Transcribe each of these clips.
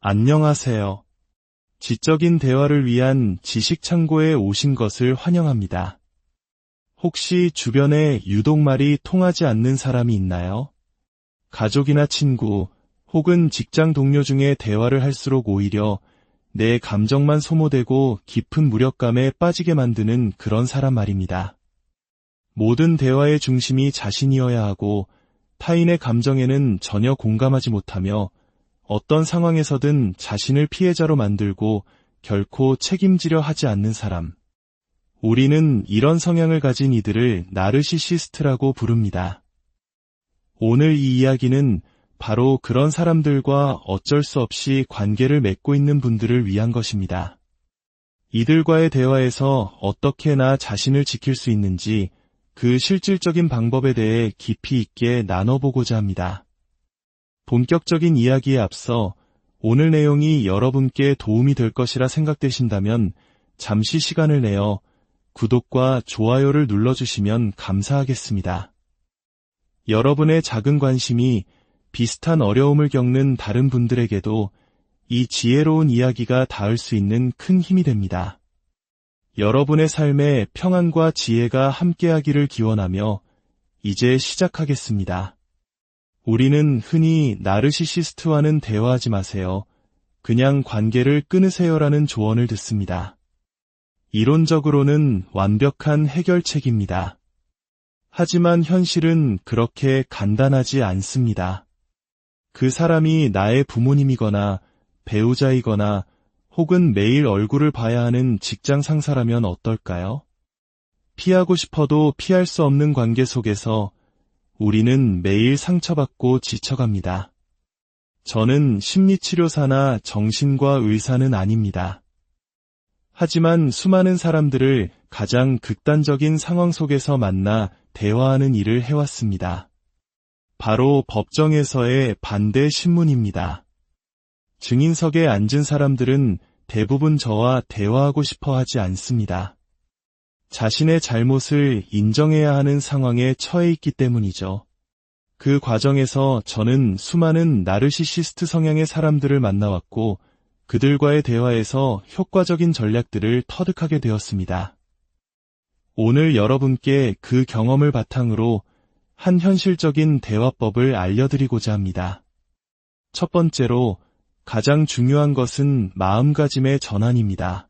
안녕하세요. 지적인 대화를 위한 지식 창고에 오신 것을 환영합니다. 혹시 주변에 유독 말이 통하지 않는 사람이 있나요? 가족이나 친구 혹은 직장 동료 중에 대화를 할수록 오히려 내 감정만 소모되고 깊은 무력감에 빠지게 만드는 그런 사람 말입니다. 모든 대화의 중심이 자신이어야 하고 타인의 감정에는 전혀 공감하지 못하며 어떤 상황에서든 자신을 피해자로 만들고 결코 책임지려 하지 않는 사람. 우리는 이런 성향을 가진 이들을 나르시시스트라고 부릅니다. 오늘 이 이야기는 바로 그런 사람들과 어쩔 수 없이 관계를 맺고 있는 분들을 위한 것입니다. 이들과의 대화에서 어떻게 나 자신을 지킬 수 있는지 그 실질적인 방법에 대해 깊이 있게 나눠보고자 합니다. 본격적인 이야기에 앞서 오늘 내용이 여러분께 도움이 될 것이라 생각되신다면 잠시 시간을 내어 구독과 좋아요를 눌러주시면 감사하겠습니다. 여러분의 작은 관심이 비슷한 어려움을 겪는 다른 분들에게도 이 지혜로운 이야기가 닿을 수 있는 큰 힘이 됩니다. 여러분의 삶에 평안과 지혜가 함께하기를 기원하며 이제 시작하겠습니다. 우리는 흔히 나르시시스트와는 대화하지 마세요. 그냥 관계를 끊으세요라는 조언을 듣습니다. 이론적으로는 완벽한 해결책입니다. 하지만 현실은 그렇게 간단하지 않습니다. 그 사람이 나의 부모님이거나 배우자이거나 혹은 매일 얼굴을 봐야 하는 직장 상사라면 어떨까요? 피하고 싶어도 피할 수 없는 관계 속에서 우리는 매일 상처받고 지쳐갑니다. 저는 심리치료사나 정신과 의사는 아닙니다. 하지만 수많은 사람들을 가장 극단적인 상황 속에서 만나 대화하는 일을 해왔습니다. 바로 법정에서의 반대 신문입니다. 증인석에 앉은 사람들은 대부분 저와 대화하고 싶어 하지 않습니다. 자신의 잘못을 인정해야 하는 상황에 처해 있기 때문이죠. 그 과정에서 저는 수많은 나르시시스트 성향의 사람들을 만나왔고 그들과의 대화에서 효과적인 전략들을 터득하게 되었습니다. 오늘 여러분께 그 경험을 바탕으로 한 현실적인 대화법을 알려드리고자 합니다. 첫 번째로 가장 중요한 것은 마음가짐의 전환입니다.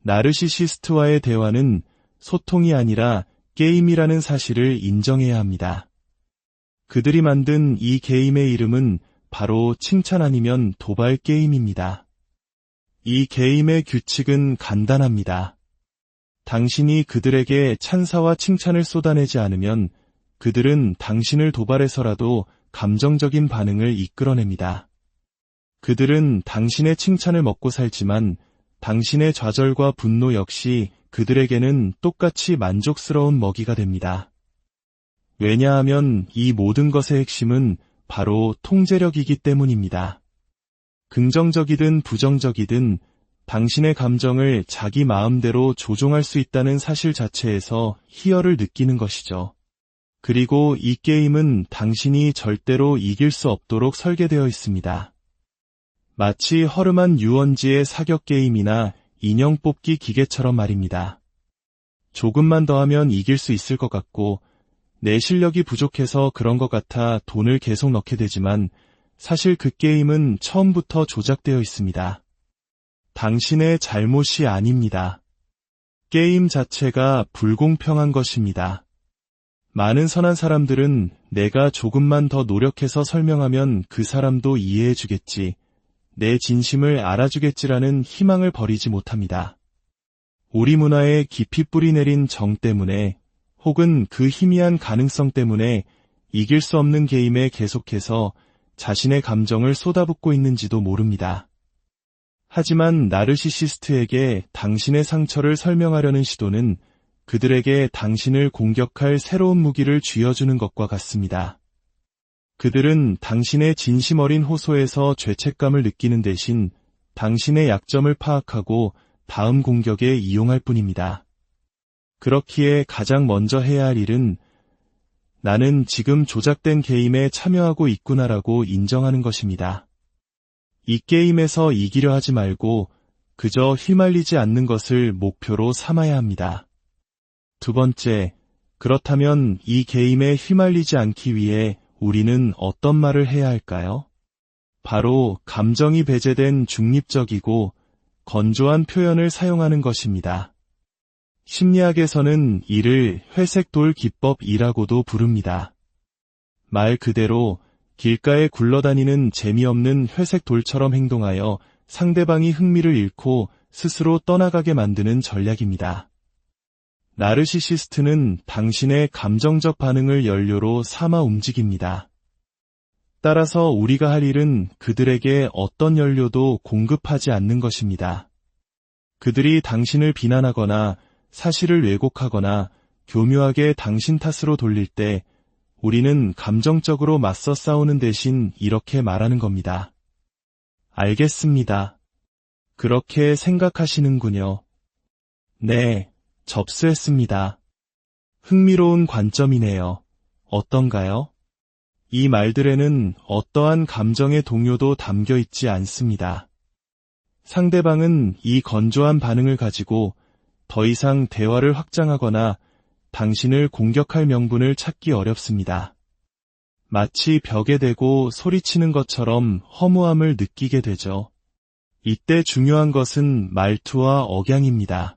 나르시시스트와의 대화는 소통이 아니라 게임이라는 사실을 인정해야 합니다. 그들이 만든 이 게임의 이름은 바로 칭찬 아니면 도발 게임입니다. 이 게임의 규칙은 간단합니다. 당신이 그들에게 찬사와 칭찬을 쏟아내지 않으면 그들은 당신을 도발해서라도 감정적인 반응을 이끌어냅니다. 그들은 당신의 칭찬을 먹고 살지만 당신의 좌절과 분노 역시 그들에게는 똑같이 만족스러운 먹이가 됩니다. 왜냐하면 이 모든 것의 핵심은 바로 통제력이기 때문입니다. 긍정적이든 부정적이든 당신의 감정을 자기 마음대로 조종할 수 있다는 사실 자체에서 희열을 느끼는 것이죠. 그리고 이 게임은 당신이 절대로 이길 수 없도록 설계되어 있습니다. 마치 허름한 유원지의 사격 게임이나 인형 뽑기 기계처럼 말입니다. 조금만 더 하면 이길 수 있을 것 같고 내 실력이 부족해서 그런 것 같아 돈을 계속 넣게 되지만 사실 그 게임은 처음부터 조작되어 있습니다. 당신의 잘못이 아닙니다. 게임 자체가 불공평한 것입니다. 많은 선한 사람들은 내가 조금만 더 노력해서 설명하면 그 사람도 이해해주겠지, 내 진심을 알아주겠지라는 희망을 버리지 못합니다. 우리 문화에 깊이 뿌리내린 정 때문에 혹은 그 희미한 가능성 때문에 이길 수 없는 게임에 계속해서 자신의 감정을 쏟아붓고 있는지도 모릅니다. 하지만 나르시시스트에게 당신의 상처를 설명하려는 시도는 그들에게 당신을 공격할 새로운 무기를 쥐어주는 것과 같습니다. 그들은 당신의 진심 어린 호소에서 죄책감을 느끼는 대신 당신의 약점을 파악하고 다음 공격에 이용할 뿐입니다. 그렇기에 가장 먼저 해야 할 일은 나는 지금 조작된 게임에 참여하고 있구나라고 인정하는 것입니다. 이 게임에서 이기려 하지 말고 그저 휘말리지 않는 것을 목표로 삼아야 합니다. 두 번째, 그렇다면 이 게임에 휘말리지 않기 위해 우리는 어떤 말을 해야 할까요? 바로 감정이 배제된 중립적이고 건조한 표현을 사용하는 것입니다. 심리학에서는 이를 회색돌 기법이라고도 부릅니다. 말 그대로 길가에 굴러다니는 재미없는 회색돌처럼 행동하여 상대방이 흥미를 잃고 스스로 떠나가게 만드는 전략입니다. 나르시시스트는 당신의 감정적 반응을 연료로 삼아 움직입니다. 따라서 우리가 할 일은 그들에게 어떤 연료도 공급하지 않는 것입니다. 그들이 당신을 비난하거나 사실을 왜곡하거나 교묘하게 당신 탓으로 돌릴 때 우리는 감정적으로 맞서 싸우는 대신 이렇게 말하는 겁니다. 알겠습니다. 그렇게 생각하시는군요. 네, 접수했습니다. 흥미로운 관점이네요. 어떤가요? 이 말들에는 어떠한 감정의 동요도 담겨 있지 않습니다. 상대방은 이 건조한 반응을 가지고 더 이상 대화를 확장하거나 당신을 공격할 명분을 찾기 어렵습니다. 마치 벽에 대고 소리치는 것처럼 허무함을 느끼게 되죠. 이때 중요한 것은 말투와 억양입니다.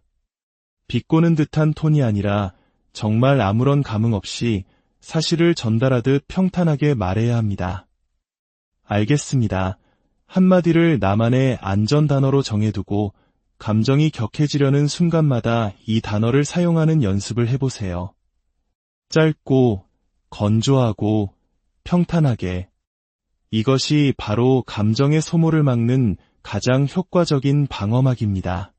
비꼬는 듯한 톤이 아니라 정말 아무런 감흥 없이 사실을 전달하듯 평탄하게 말해야 합니다. 알겠습니다. 한마디를 나만의 안전 단어로 정해두고 감정이 격해지려는 순간마다 이 단어를 사용하는 연습을 해보세요. 짧고, 건조하고, 평탄하게. 이것이 바로 감정의 소모를 막는 가장 효과적인 방어막입니다.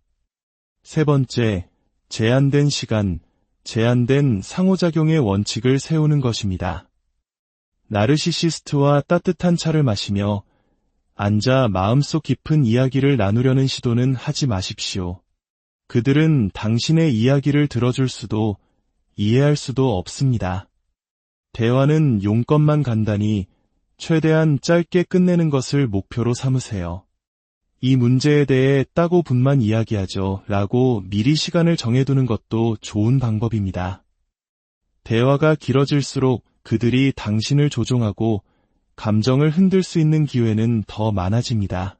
세 번째, 제한된 시간, 제한된 상호작용의 원칙을 세우는 것입니다. 나르시시스트와 따뜻한 차를 마시며 앉아 마음속 깊은 이야기를 나누려는 시도는 하지 마십시오. 그들은 당신의 이야기를 들어줄 수도 이해할 수도 없습니다. 대화는 용건만 간단히 최대한 짧게 끝내는 것을 목표로 삼으세요. 이 문제에 대해 따고 분만 이야기하죠 라고 미리 시간을 정해두는 것도 좋은 방법입니다. 대화가 길어질수록 그들이 당신을 조종하고 감정을 흔들 수 있는 기회는 더 많아집니다.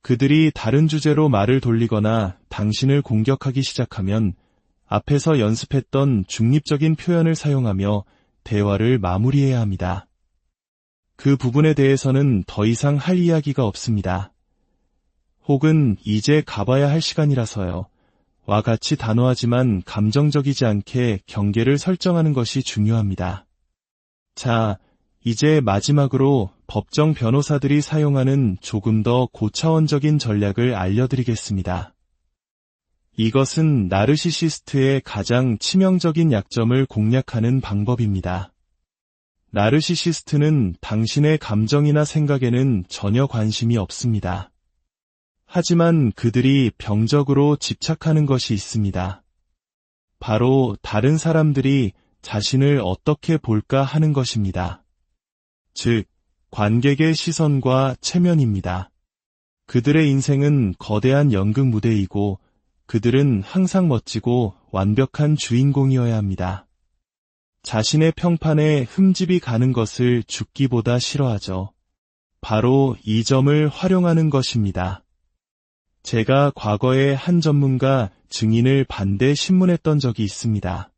그들이 다른 주제로 말을 돌리거나 당신을 공격하기 시작하면 앞에서 연습했던 중립적인 표현을 사용하며 대화를 마무리해야 합니다. 그 부분에 대해서는 더 이상 할 이야기가 없습니다. 혹은 이제 가봐야 할 시간이라서요. 와 같이 단호하지만 감정적이지 않게 경계를 설정하는 것이 중요합니다. 자, 이제 마지막으로 법정 변호사들이 사용하는 조금 더 고차원적인 전략을 알려드리겠습니다. 이것은 나르시시스트의 가장 치명적인 약점을 공략하는 방법입니다. 나르시시스트는 당신의 감정이나 생각에는 전혀 관심이 없습니다. 하지만 그들이 병적으로 집착하는 것이 있습니다. 바로 다른 사람들이 자신을 어떻게 볼까 하는 것입니다. 즉, 관객의 시선과 체면입니다. 그들의 인생은 거대한 연극 무대이고 그들은 항상 멋지고 완벽한 주인공이어야 합니다. 자신의 평판에 흠집이 가는 것을 죽기보다 싫어하죠. 바로 이 점을 활용하는 것입니다. 제가 과거에 한 전문가 증인을 반대 신문했던 적이 있습니다.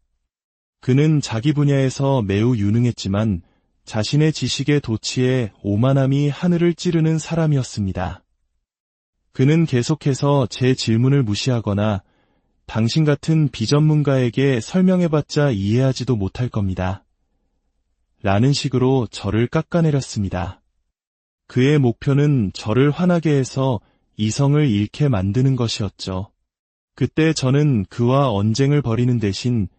그는 자기 분야에서 매우 유능했지만 자신의 지식의 도취에 오만함이 하늘을 찌르는 사람이었습니다. 그는 계속해서 제 질문을 무시하거나 당신 같은 비전문가에게 설명해봤자 이해하지도 못할 겁니다. 라는 식으로 저를 깎아내렸습니다. 그의 목표는 저를 화나게 해서 이성을 잃게 만드는 것이었죠. 그때 저는 그와 언쟁을 벌이는 대신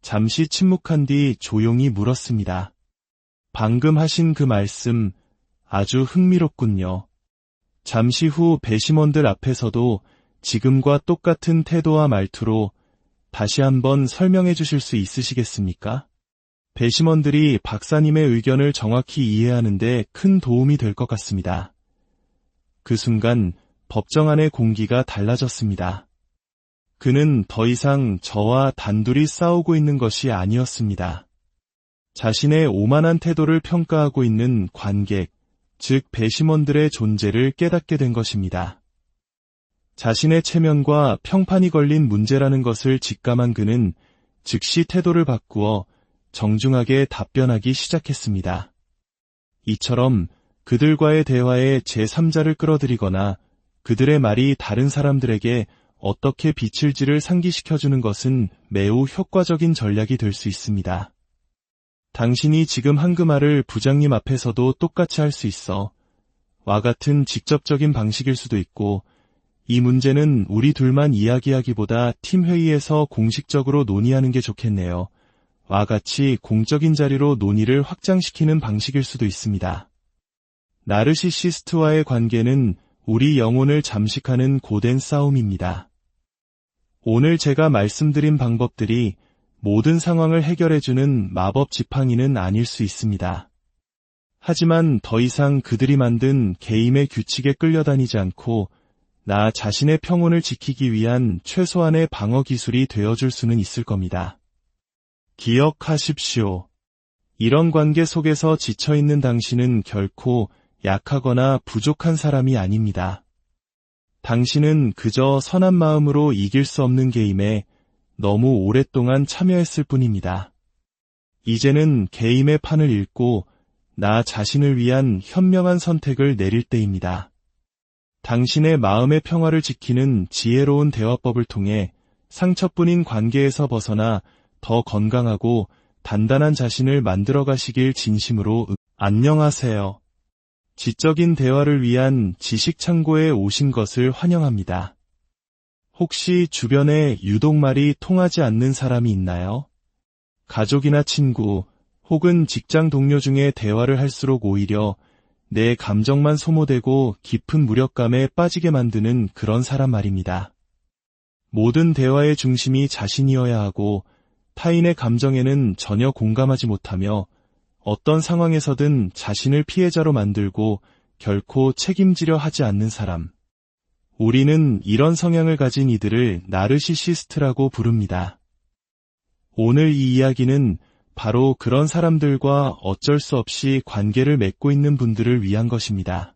잠시 침묵한 뒤 조용히 물었습니다. 방금 하신 그 말씀 아주 흥미롭군요. 잠시 후 배심원들 앞에서도 지금과 똑같은 태도와 말투로 다시 한번 설명해 주실 수 있으시겠습니까? 배심원들이 박사님의 의견을 정확히 이해하는 데 큰 도움이 될 것 같습니다. 그 순간 법정 안의 공기가 달라졌습니다. 그는 더 이상 저와 단둘이 싸우고 있는 것이 아니었습니다. 자신의 오만한 태도를 평가하고 있는 관객, 즉 배심원들의 존재를 깨닫게 된 것입니다. 자신의 체면과 평판이 걸린 문제라는 것을 직감한 그는 즉시 태도를 바꾸어 정중하게 답변하기 시작했습니다. 이처럼 그들과의 대화에 제3자를 끌어들이거나 그들의 말이 다른 사람들에게 어떻게 비칠지를 상기시켜주는 것은 매우 효과적인 전략이 될 수 있습니다. 당신이 지금 한 그 말을 부장님 앞에서도 똑같이 할 수 있어. 와 같은 직접적인 방식일 수도 있고, 이 문제는 우리 둘만 이야기하기보다 팀회의에서 공식적으로 논의하는 게 좋겠네요. 와 같이 공적인 자리로 논의를 확장시키는 방식일 수도 있습니다. 나르시시스트와의 관계는 우리 영혼을 잠식하는 고된 싸움입니다. 오늘 제가 말씀드린 방법들이 모든 상황을 해결해주는 마법 지팡이는 아닐 수 있습니다. 하지만 더 이상 그들이 만든 게임의 규칙에 끌려다니지 않고 나 자신의 평온을 지키기 위한 최소한의 방어 기술이 되어줄 수는 있을 겁니다. 기억하십시오. 이런 관계 속에서 지쳐있는 당신은 결코 약하거나 부족한 사람이 아닙니다. 당신은 그저 선한 마음으로 이길 수 없는 게임에 너무 오랫동안 참여했을 뿐입니다. 이제는 게임의 판을 읽고 나 자신을 위한 현명한 선택을 내릴 때입니다. 당신의 마음의 평화를 지키는 지혜로운 대화법을 통해 상처뿐인 관계에서 벗어나 더 건강하고 단단한 자신을 만들어 가시길 진심으로 안녕하세요. 지적인 대화를 위한 지식 창고에 오신 것을 환영합니다. 혹시 주변에 유독 말이 통하지 않는 사람이 있나요? 가족이나 친구 혹은 직장 동료 중에 대화를 할수록 오히려 내 감정만 소모되고 깊은 무력감에 빠지게 만드는 그런 사람 말입니다. 모든 대화의 중심이 자신이어야 하고 타인의 감정에는 전혀 공감하지 못하며 어떤 상황에서든 자신을 피해자로 만들고 결코 책임지려 하지 않는 사람. 우리는 이런 성향을 가진 이들을 나르시시스트라고 부릅니다. 오늘 이 이야기는 바로 그런 사람들과 어쩔 수 없이 관계를 맺고 있는 분들을 위한 것입니다.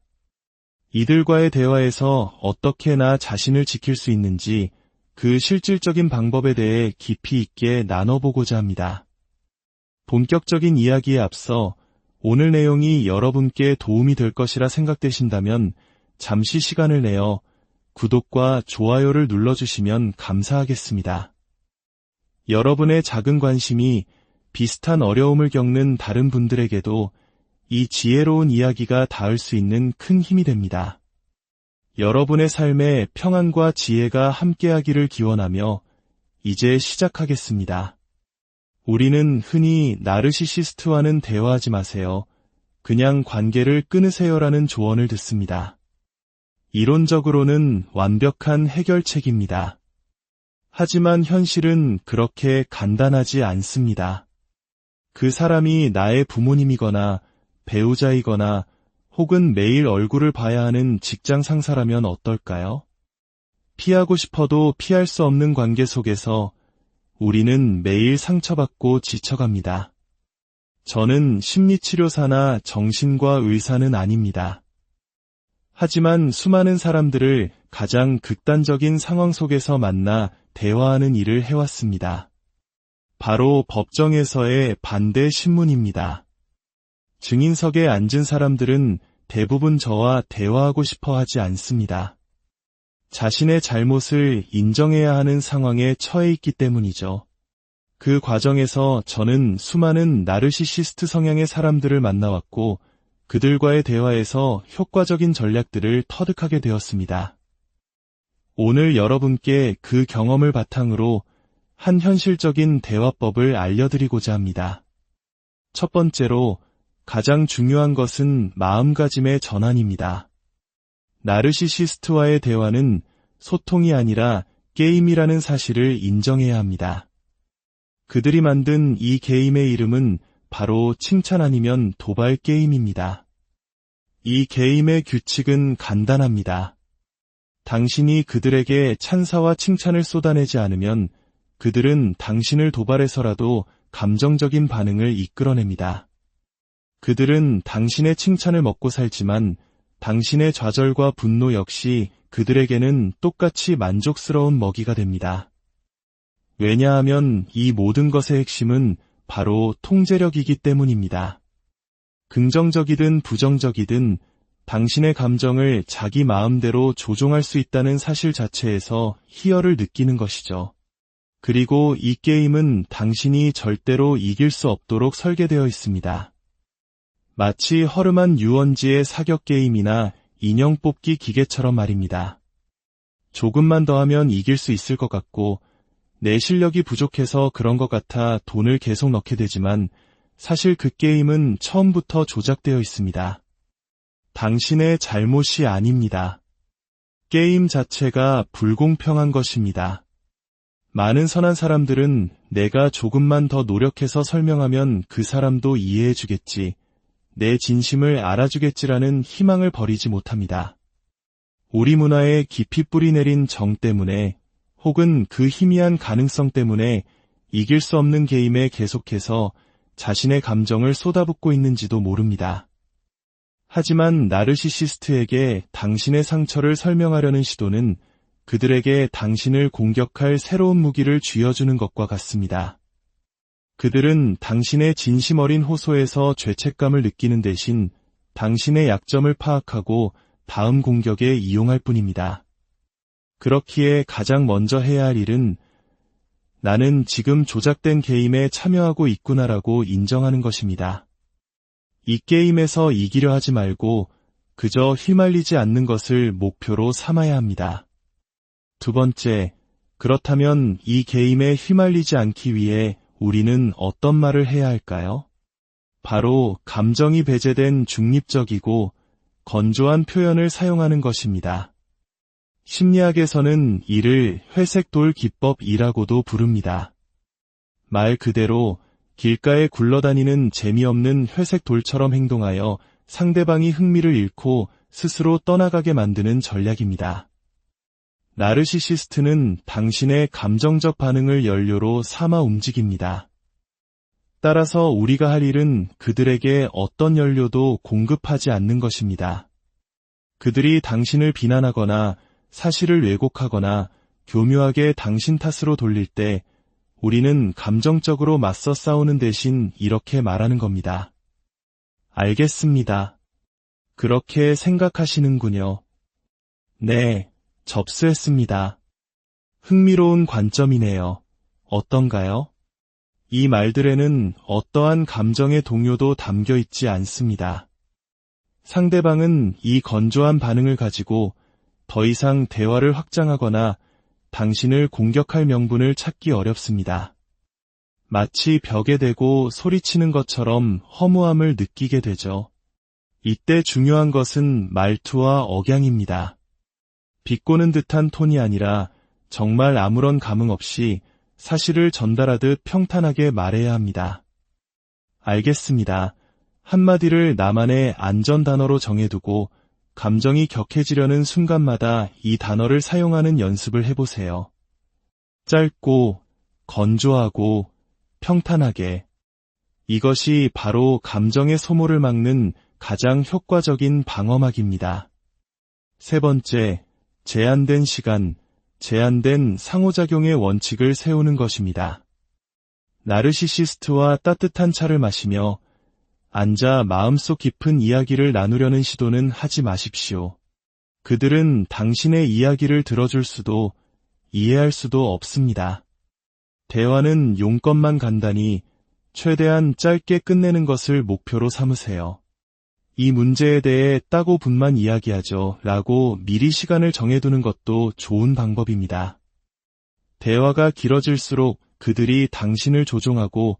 이들과의 대화에서 어떻게 나 자신을 지킬 수 있는지 그 실질적인 방법에 대해 깊이 있게 나눠보고자 합니다. 본격적인 이야기에 앞서 오늘 내용이 여러분께 도움이 될 것이라 생각되신다면 잠시 시간을 내어 구독과 좋아요를 눌러주시면 감사하겠습니다. 여러분의 작은 관심이 비슷한 어려움을 겪는 다른 분들에게도 이 지혜로운 이야기가 닿을 수 있는 큰 힘이 됩니다. 여러분의 삶에 평안과 지혜가 함께하기를 기원하며 이제 시작하겠습니다. 우리는 흔히 나르시시스트와는 대화하지 마세요. 그냥 관계를 끊으세요라는 조언을 듣습니다. 이론적으로는 완벽한 해결책입니다. 하지만 현실은 그렇게 간단하지 않습니다. 그 사람이 나의 부모님이거나 배우자이거나 혹은 매일 얼굴을 봐야 하는 직장 상사라면 어떨까요? 피하고 싶어도 피할 수 없는 관계 속에서 우리는 매일 상처받고 지쳐갑니다. 저는 심리치료사나 정신과 의사는 아닙니다. 하지만 수많은 사람들을 가장 극단적인 상황 속에서 만나 대화하는 일을 해왔습니다. 바로 법정에서의 반대 신문입니다. 증인석에 앉은 사람들은 대부분 저와 대화하고 싶어 하지 않습니다. 자신의 잘못을 인정해야 하는 상황에 처해 있기 때문이죠. 그 과정에서 저는 수많은 나르시시스트 성향의 사람들을 만나왔고 그들과의 대화에서 효과적인 전략들을 터득하게 되었습니다. 오늘 여러분께 그 경험을 바탕으로 한 현실적인 대화법을 알려드리고자 합니다. 첫 번째로 가장 중요한 것은 마음가짐의 전환입니다. 나르시시스트와의 대화는 소통이 아니라 게임이라는 사실을 인정해야 합니다. 그들이 만든 이 게임의 이름은 바로 칭찬 아니면 도발 게임입니다. 이 게임의 규칙은 간단합니다. 당신이 그들에게 찬사와 칭찬을 쏟아내지 않으면 그들은 당신을 도발해서라도 감정적인 반응을 이끌어냅니다. 그들은 당신의 칭찬을 먹고 살지만 당신의 좌절과 분노 역시 그들에게는 똑같이 만족스러운 먹이가 됩니다. 왜냐하면 이 모든 것의 핵심은 바로 통제력이기 때문입니다. 긍정적이든 부정적이든 당신의 감정을 자기 마음대로 조종할 수 있다는 사실 자체에서 희열을 느끼는 것이죠. 그리고 이 게임은 당신이 절대로 이길 수 없도록 설계되어 있습니다. 마치 허름한 유원지의 사격 게임이나 인형 뽑기 기계처럼 말입니다. 조금만 더 하면 이길 수 있을 것 같고 내 실력이 부족해서 그런 것 같아 돈을 계속 넣게 되지만 사실 그 게임은 처음부터 조작되어 있습니다. 당신의 잘못이 아닙니다. 게임 자체가 불공평한 것입니다. 많은 선한 사람들은 내가 조금만 더 노력해서 설명하면 그 사람도 이해해주겠지, 내 진심을 알아주겠지라는 희망을 버리지 못합니다. 우리 문화에 깊이 뿌리내린 정 때문에 혹은 그 희미한 가능성 때문에 이길 수 없는 게임에 계속해서 자신의 감정을 쏟아붓고 있는지도 모릅니다. 하지만 나르시시스트에게 당신의 상처를 설명하려는 시도는 그들에게 당신을 공격할 새로운 무기를 쥐어주는 것과 같습니다. 그들은 당신의 진심 어린 호소에서 죄책감을 느끼는 대신 당신의 약점을 파악하고 다음 공격에 이용할 뿐입니다. 그렇기에 가장 먼저 해야 할 일은 나는 지금 조작된 게임에 참여하고 있구나라고 인정하는 것입니다. 이 게임에서 이기려 하지 말고 그저 휘말리지 않는 것을 목표로 삼아야 합니다. 두 번째, 그렇다면 이 게임에 휘말리지 않기 위해 우리는 어떤 말을 해야 할까요? 바로 감정이 배제된 중립적이고 건조한 표현을 사용하는 것입니다. 심리학에서는 이를 회색 돌 기법이라고도 부릅니다. 말 그대로 길가에 굴러다니는 재미없는 회색 돌처럼 행동하여 상대방이 흥미를 잃고 스스로 떠나가게 만드는 전략입니다. 나르시시스트는 당신의 감정적 반응을 연료로 삼아 움직입니다. 따라서 우리가 할 일은 그들에게 어떤 연료도 공급하지 않는 것입니다. 그들이 당신을 비난하거나 사실을 왜곡하거나 교묘하게 당신 탓으로 돌릴 때 우리는 감정적으로 맞서 싸우는 대신 이렇게 말하는 겁니다. 알겠습니다. 그렇게 생각하시는군요. 네, 접수했습니다. 흥미로운 관점이네요. 어떤가요? 이 말들에는 어떠한 감정의 동요도 담겨 있지 않습니다. 상대방은 이 건조한 반응을 가지고 더 이상 대화를 확장하거나 당신을 공격할 명분을 찾기 어렵습니다. 마치 벽에 대고 소리치는 것처럼 허무함을 느끼게 되죠. 이때 중요한 것은 말투와 억양입니다. 비꼬는 듯한 톤이 아니라 정말 아무런 감흥 없이 사실을 전달하듯 평탄하게 말해야 합니다. 알겠습니다. 한마디를 나만의 안전 단어로 정해두고 감정이 격해지려는 순간마다 이 단어를 사용하는 연습을 해보세요. 짧고, 건조하고, 평탄하게. 이것이 바로 감정의 소모를 막는 가장 효과적인 방어막입니다. 세 번째, 제한된 시간, 제한된 상호작용의 원칙을 세우는 것입니다. 나르시시스트와 따뜻한 차를 마시며 앉아 마음속 깊은 이야기를 나누려는 시도는 하지 마십시오. 그들은 당신의 이야기를 들어줄 수도 이해할 수도 없습니다. 대화는 용건만 간단히 최대한 짧게 끝내는 것을 목표로 삼으세요. 이 문제에 대해 따고 분만 이야기하죠 라고 미리 시간을 정해두는 것도 좋은 방법입니다. 대화가 길어질수록 그들이 당신을 조종하고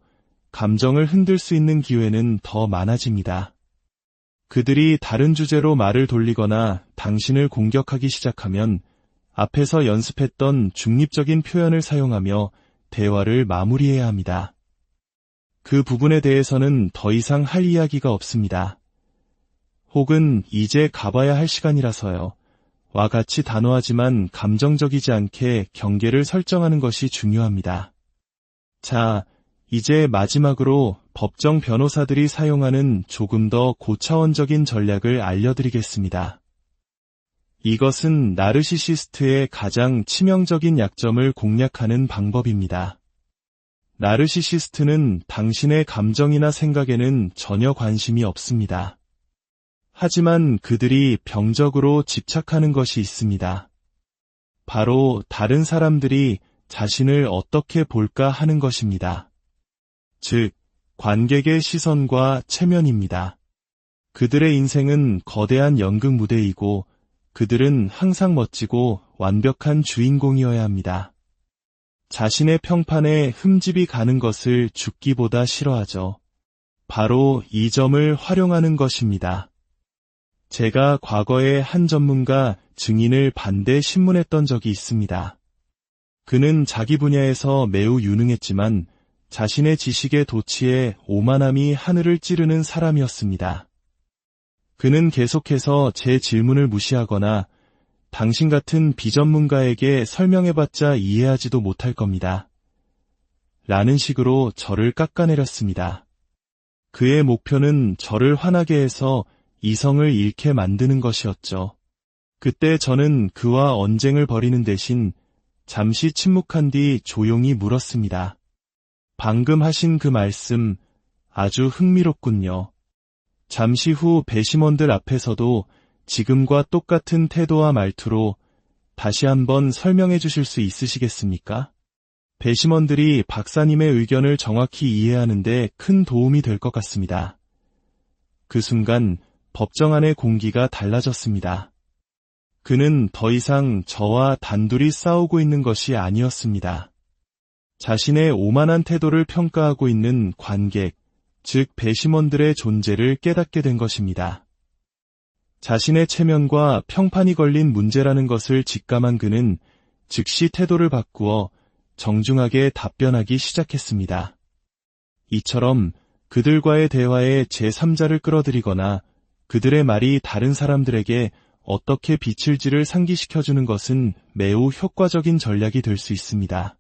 감정을 흔들 수 있는 기회는 더 많아집니다. 그들이 다른 주제로 말을 돌리거나 당신을 공격하기 시작하면 앞에서 연습했던 중립적인 표현을 사용하며 대화를 마무리해야 합니다. 그 부분에 대해서는 더 이상 할 이야기가 없습니다. 혹은 이제 가봐야 할 시간이라서요. 와 같이 단호하지만 감정적이지 않게 경계를 설정하는 것이 중요합니다. 자, 이제 마지막으로 법정 변호사들이 사용하는 조금 더 고차원적인 전략을 알려드리겠습니다. 이것은 나르시시스트의 가장 치명적인 약점을 공략하는 방법입니다. 나르시시스트는 당신의 감정이나 생각에는 전혀 관심이 없습니다. 하지만 그들이 병적으로 집착하는 것이 있습니다. 바로 다른 사람들이 자신을 어떻게 볼까 하는 것입니다. 즉, 관객의 시선과 체면입니다. 그들의 인생은 거대한 연극 무대이고 그들은 항상 멋지고 완벽한 주인공이어야 합니다. 자신의 평판에 흠집이 가는 것을 죽기보다 싫어하죠. 바로 이 점을 활용하는 것입니다. 제가 과거에 한 전문가 증인을 반대 신문했던 적이 있습니다. 그는 자기 분야에서 매우 유능했지만 자신의 지식의 도취에 오만함이 하늘을 찌르는 사람이었습니다. 그는 계속해서 제 질문을 무시하거나 당신 같은 비전문가에게 설명해봤자 이해하지도 못할 겁니다. 라는 식으로 저를 깎아내렸습니다. 그의 목표는 저를 화나게 해서 이성을 잃게 만드는 것이었죠. 그때 저는 그와 언쟁을 벌이는 대신 잠시 침묵한 뒤 조용히 물었습니다. 방금 하신 그 말씀 아주 흥미롭군요. 잠시 후 배심원들 앞에서도 지금과 똑같은 태도와 말투로 다시 한번 설명해 주실 수 있으시겠습니까? 배심원들이 박사님의 의견을 정확히 이해하는데 큰 도움이 될 것 같습니다. 그 순간 법정 안의 공기가 달라졌습니다. 그는 더 이상 저와 단둘이 싸우고 있는 것이 아니었습니다. 자신의 오만한 태도를 평가하고 있는 관객, 즉 배심원들의 존재를 깨닫게 된 것입니다. 자신의 체면과 평판이 걸린 문제라는 것을 직감한 그는 즉시 태도를 바꾸어 정중하게 답변하기 시작했습니다. 이처럼 그들과의 대화에 제3자를 끌어들이거나 그들의 말이 다른 사람들에게 어떻게 비칠지를 상기시켜주는 것은 매우 효과적인 전략이 될 수 있습니다.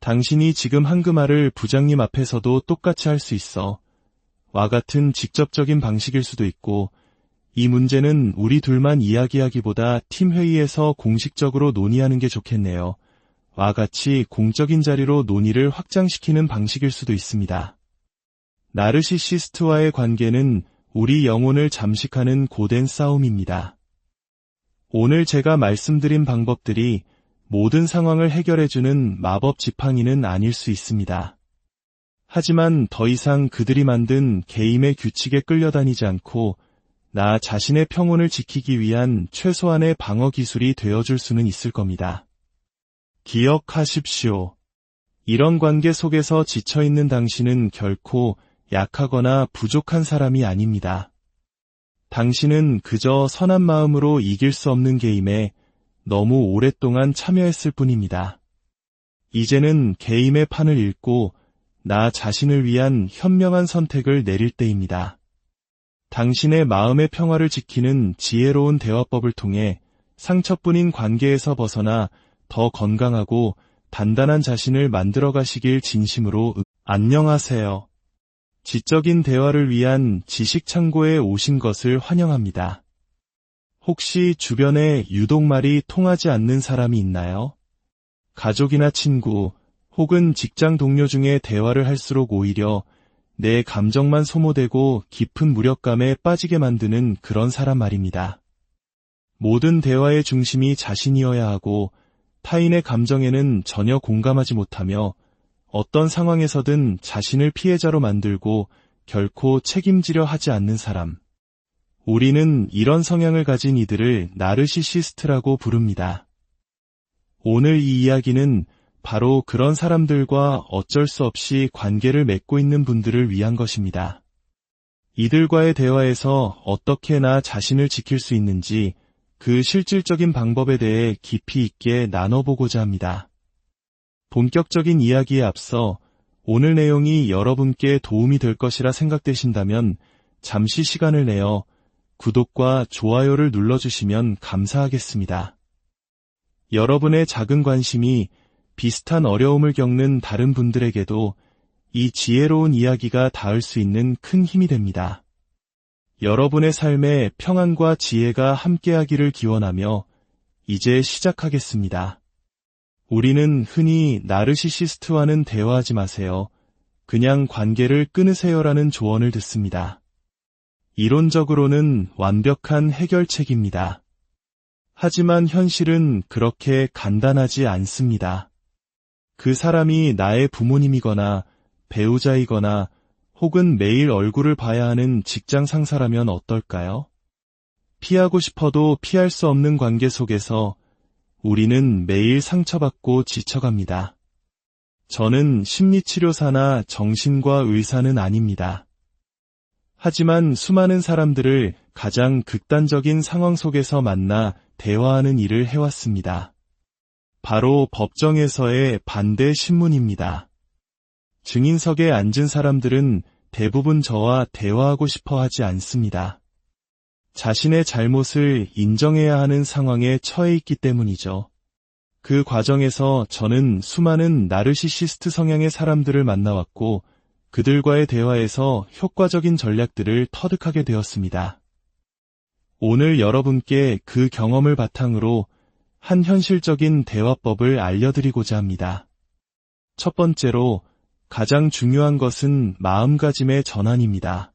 당신이 지금 한 그 말을 부장님 앞에서도 똑같이 할 수 있어. 와 같은 직접적인 방식일 수도 있고, 이 문제는 우리 둘만 이야기하기보다 팀회의에서 공식적으로 논의하는 게 좋겠네요. 와 같이 공적인 자리로 논의를 확장시키는 방식일 수도 있습니다. 나르시시스트와의 관계는 우리 영혼을 잠식하는 고된 싸움입니다. 오늘 제가 말씀드린 방법들이 모든 상황을 해결해주는 마법 지팡이는 아닐 수 있습니다. 하지만 더 이상 그들이 만든 게임의 규칙에 끌려다니지 않고 나 자신의 평온을 지키기 위한 최소한의 방어 기술이 되어줄 수는 있을 겁니다. 기억하십시오. 이런 관계 속에서 지쳐있는 당신은 결코 약하거나 부족한 사람이 아닙니다. 당신은 그저 선한 마음으로 이길 수 없는 게임에 너무 오랫동안 참여했을 뿐입니다. 이제는 게임의 판을 읽고 나 자신을 위한 현명한 선택을 내릴 때입니다. 당신의 마음의 평화를 지키는 지혜로운 대화법을 통해 상처뿐인 관계에서 벗어나 더 건강하고 단단한 자신을 만들어 가시길 진심으로 안녕하세요. 지적인 대화를 위한 지식창고에 오신 것을 환영합니다. 혹시 주변에 유독 말이 통하지 않는 사람이 있나요? 가족이나 친구 혹은 직장 동료 중에 대화를 할수록 오히려 내 감정만 소모되고 깊은 무력감에 빠지게 만드는 그런 사람 말입니다. 모든 대화의 중심이 자신이어야 하고 타인의 감정에는 전혀 공감하지 못하며 어떤 상황에서든 자신을 피해자로 만들고 결코 책임지려 하지 않는 사람. 우리는 이런 성향을 가진 이들을 나르시시스트라고 부릅니다. 오늘 이 이야기는 바로 그런 사람들과 어쩔 수 없이 관계를 맺고 있는 분들을 위한 것입니다. 이들과의 대화에서 어떻게 나 자신을 지킬 수 있는지 그 실질적인 방법에 대해 깊이 있게 나눠보고자 합니다. 본격적인 이야기에 앞서 오늘 내용이 여러분께 도움이 될 것이라 생각되신다면 잠시 시간을 내어 구독과 좋아요를 눌러주시면 감사하겠습니다. 여러분의 작은 관심이 비슷한 어려움을 겪는 다른 분들에게도 이 지혜로운 이야기가 닿을 수 있는 큰 힘이 됩니다. 여러분의 삶에 평안과 지혜가 함께하기를 기원하며 이제 시작하겠습니다. 우리는 흔히 나르시시스트와는 대화하지 마세요. 그냥 관계를 끊으세요라는 조언을 듣습니다. 이론적으로는 완벽한 해결책입니다. 하지만 현실은 그렇게 간단하지 않습니다. 그 사람이 나의 부모님이거나 배우자이거나 혹은 매일 얼굴을 봐야 하는 직장 상사라면 어떨까요? 피하고 싶어도 피할 수 없는 관계 속에서 우리는 매일 상처받고 지쳐갑니다. 저는 심리치료사나 정신과 의사는 아닙니다. 하지만 수많은 사람들을 가장 극단적인 상황 속에서 만나 대화하는 일을 해왔습니다. 바로 법정에서의 반대 신문입니다. 증인석에 앉은 사람들은 대부분 저와 대화하고 싶어 하지 않습니다. 자신의 잘못을 인정해야 하는 상황에 처해 있기 때문이죠. 그 과정에서 저는 수많은 나르시시스트 성향의 사람들을 만나왔고 그들과의 대화에서 효과적인 전략들을 터득하게 되었습니다. 오늘 여러분께 그 경험을 바탕으로 한 현실적인 대화법을 알려드리고자 합니다. 첫 번째로 가장 중요한 것은 마음가짐의 전환입니다.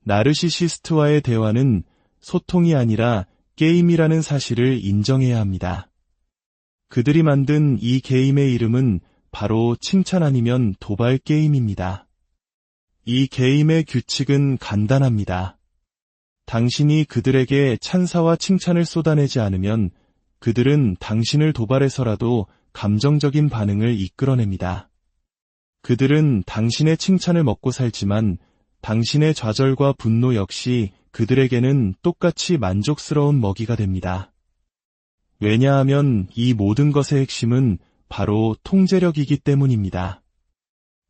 나르시시스트와의 대화는 소통이 아니라 게임이라는 사실을 인정해야 합니다. 그들이 만든 이 게임의 이름은 바로 칭찬 아니면 도발 게임입니다. 이 게임의 규칙은 간단합니다. 당신이 그들에게 찬사와 칭찬을 쏟아내지 않으면 그들은 당신을 도발해서라도 감정적인 반응을 이끌어냅니다. 그들은 당신의 칭찬을 먹고 살지만 당신의 좌절과 분노 역시 그들에게는 똑같이 만족스러운 먹이가 됩니다. 왜냐하면 이 모든 것의 핵심은 바로 통제력이기 때문입니다.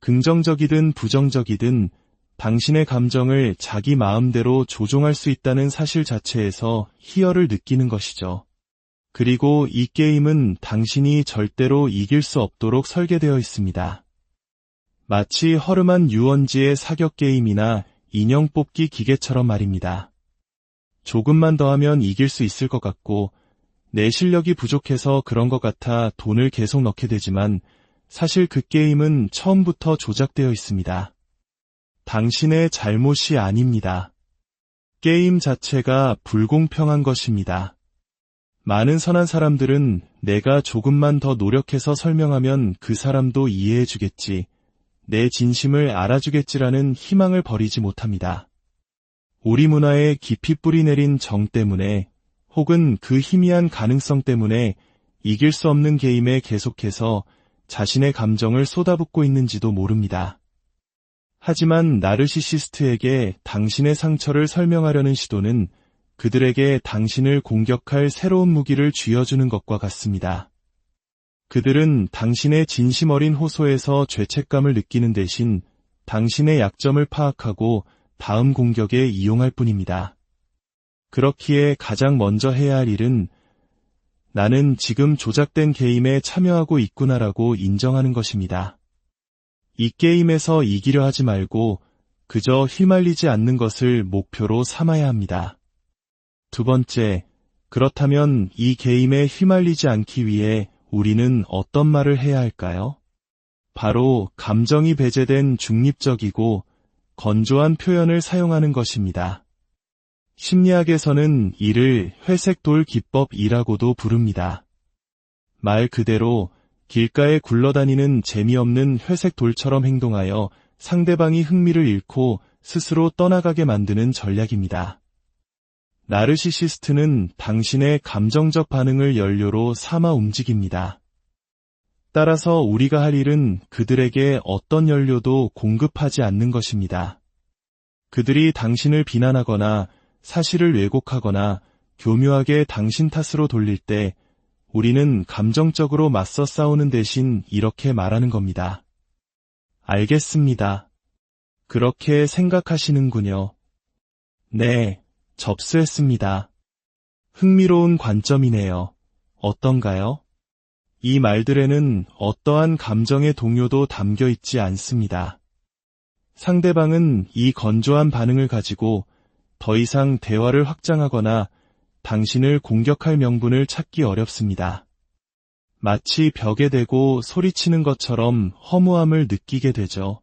긍정적이든 부정적이든 당신의 감정을 자기 마음대로 조종할 수 있다는 사실 자체에서 희열을 느끼는 것이죠. 그리고 이 게임은 당신이 절대로 이길 수 없도록 설계되어 있습니다. 마치 허름한 유원지의 사격 게임이나 인형 뽑기 기계처럼 말입니다. 조금만 더 하면 이길 수 있을 것 같고 내 실력이 부족해서 그런 것 같아 돈을 계속 넣게 되지만 사실 그 게임은 처음부터 조작되어 있습니다. 당신의 잘못이 아닙니다. 게임 자체가 불공평한 것입니다. 많은 선한 사람들은 내가 조금만 더 노력해서 설명하면 그 사람도 이해해주겠지, 내 진심을 알아주겠지라는 희망을 버리지 못합니다. 우리 문화에 깊이 뿌리내린 정 때문에 혹은 그 희미한 가능성 때문에 이길 수 없는 게임에 계속해서 자신의 감정을 쏟아붓고 있는지도 모릅니다. 하지만 나르시시스트에게 당신의 상처를 설명하려는 시도는 그들에게 당신을 공격할 새로운 무기를 쥐어주는 것과 같습니다. 그들은 당신의 진심 어린 호소에서 죄책감을 느끼는 대신 당신의 약점을 파악하고 다음 공격에 이용할 뿐입니다. 그렇기에 가장 먼저 해야 할 일은 나는 지금 조작된 게임에 참여하고 있구나라고 인정하는 것입니다. 이 게임에서 이기려 하지 말고 그저 휘말리지 않는 것을 목표로 삼아야 합니다. 두 번째, 그렇다면 이 게임에 휘말리지 않기 위해 우리는 어떤 말을 해야 할까요? 바로 감정이 배제된 중립적이고 건조한 표현을 사용하는 것입니다. 심리학에서는 이를 회색 돌 기법이라고도 부릅니다. 말 그대로 길가에 굴러다니는 재미없는 회색 돌처럼 행동하여 상대방이 흥미를 잃고 스스로 떠나가게 만드는 전략입니다. 나르시시스트는 당신의 감정적 반응을 연료로 삼아 움직입니다. 따라서 우리가 할 일은 그들에게 어떤 연료도 공급하지 않는 것입니다. 그들이 당신을 비난하거나 사실을 왜곡하거나 교묘하게 당신 탓으로 돌릴 때 우리는 감정적으로 맞서 싸우는 대신 이렇게 말하는 겁니다. 알겠습니다. 그렇게 생각하시는군요. 네, 접수했습니다. 흥미로운 관점이네요. 어떤가요? 이 말들에는 어떠한 감정의 동요도 담겨 있지 않습니다. 상대방은 이 건조한 반응을 가지고 더 이상 대화를 확장하거나 당신을 공격할 명분을 찾기 어렵습니다. 마치 벽에 대고 소리치는 것처럼 허무함을 느끼게 되죠.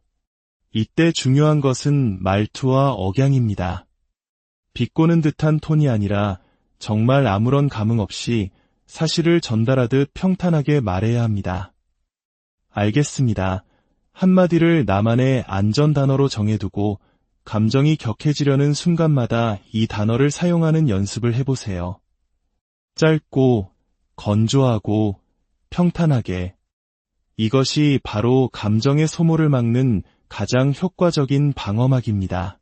이때 중요한 것은 말투와 억양입니다. 비꼬는 듯한 톤이 아니라 정말 아무런 감흥 없이 사실을 전달하듯 평탄하게 말해야 합니다. 알겠습니다. 한마디를 나만의 안전 단어로 정해두고 감정이 격해지려는 순간마다 이 단어를 사용하는 연습을 해보세요. 짧고, 건조하고, 평탄하게. 이것이 바로 감정의 소모를 막는 가장 효과적인 방어막입니다.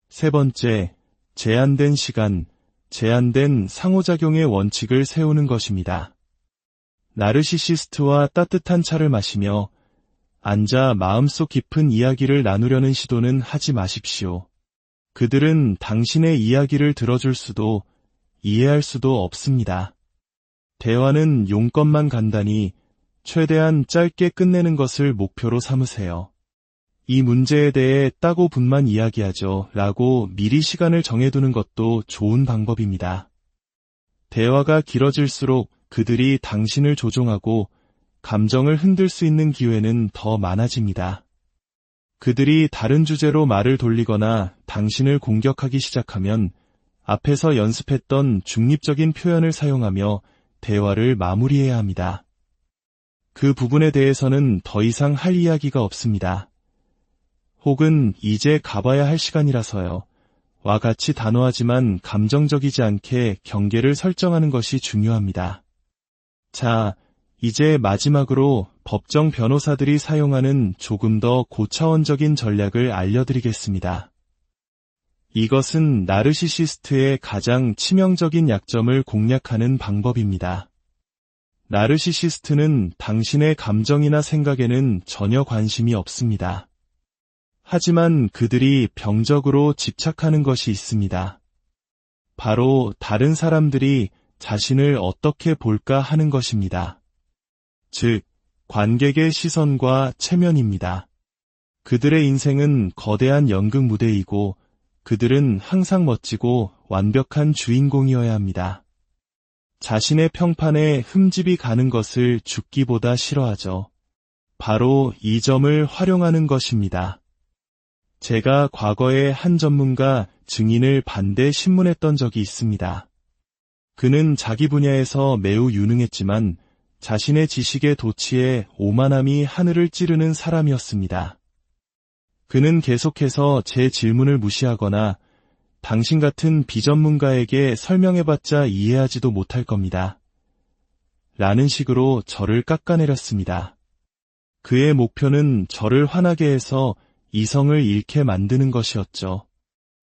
세 번째, 제한된 시간, 제한된 상호작용의 원칙을 세우는 것입니다. 나르시시스트와 따뜻한 차를 마시며 앉아 마음속 깊은 이야기를 나누려는 시도는 하지 마십시오. 그들은 당신의 이야기를 들어줄 수도 이해할 수도 없습니다. 대화는 용건만 간단히 최대한 짧게 끝내는 것을 목표로 삼으세요. 이 문제에 대해 따고 분만 이야기하죠 라고 미리 시간을 정해두는 것도 좋은 방법입니다. 대화가 길어질수록 그들이 당신을 조종하고 감정을 흔들 수 있는 기회는 더 많아집니다. 그들이 다른 주제로 말을 돌리거나 당신을 공격하기 시작하면 앞에서 연습했던 중립적인 표현을 사용하며 대화를 마무리해야 합니다. 그 부분에 대해서는 더 이상 할 이야기가 없습니다. 혹은 이제 가봐야 할 시간이라서요. 와 같이 단호하지만 감정적이지 않게 경계를 설정하는 것이 중요합니다. 자, 이제 마지막으로 법정 변호사들이 사용하는 조금 더 고차원적인 전략을 알려드리겠습니다. 이것은 나르시시스트의 가장 치명적인 약점을 공략하는 방법입니다. 나르시시스트는 당신의 감정이나 생각에는 전혀 관심이 없습니다. 하지만 그들이 병적으로 집착하는 것이 있습니다. 바로 다른 사람들이 자신을 어떻게 볼까 하는 것입니다. 즉, 관객의 시선과 체면입니다. 그들의 인생은 거대한 연극 무대이고 그들은 항상 멋지고 완벽한 주인공이어야 합니다. 자신의 평판에 흠집이 가는 것을 죽기보다 싫어하죠. 바로 이 점을 활용하는 것입니다. 제가 과거에 한 전문가 증인을 반대 신문했던 적이 있습니다. 그는 자기 분야에서 매우 유능했지만 자신의 지식의 도취에 오만함이 하늘을 찌르는 사람이었습니다. 그는 계속해서 제 질문을 무시하거나 당신 같은 비전문가에게 설명해봤자 이해하지도 못할 겁니다. 라는 식으로 저를 깎아내렸습니다. 그의 목표는 저를 화나게 해서 이성을 잃게 만드는 것이었죠.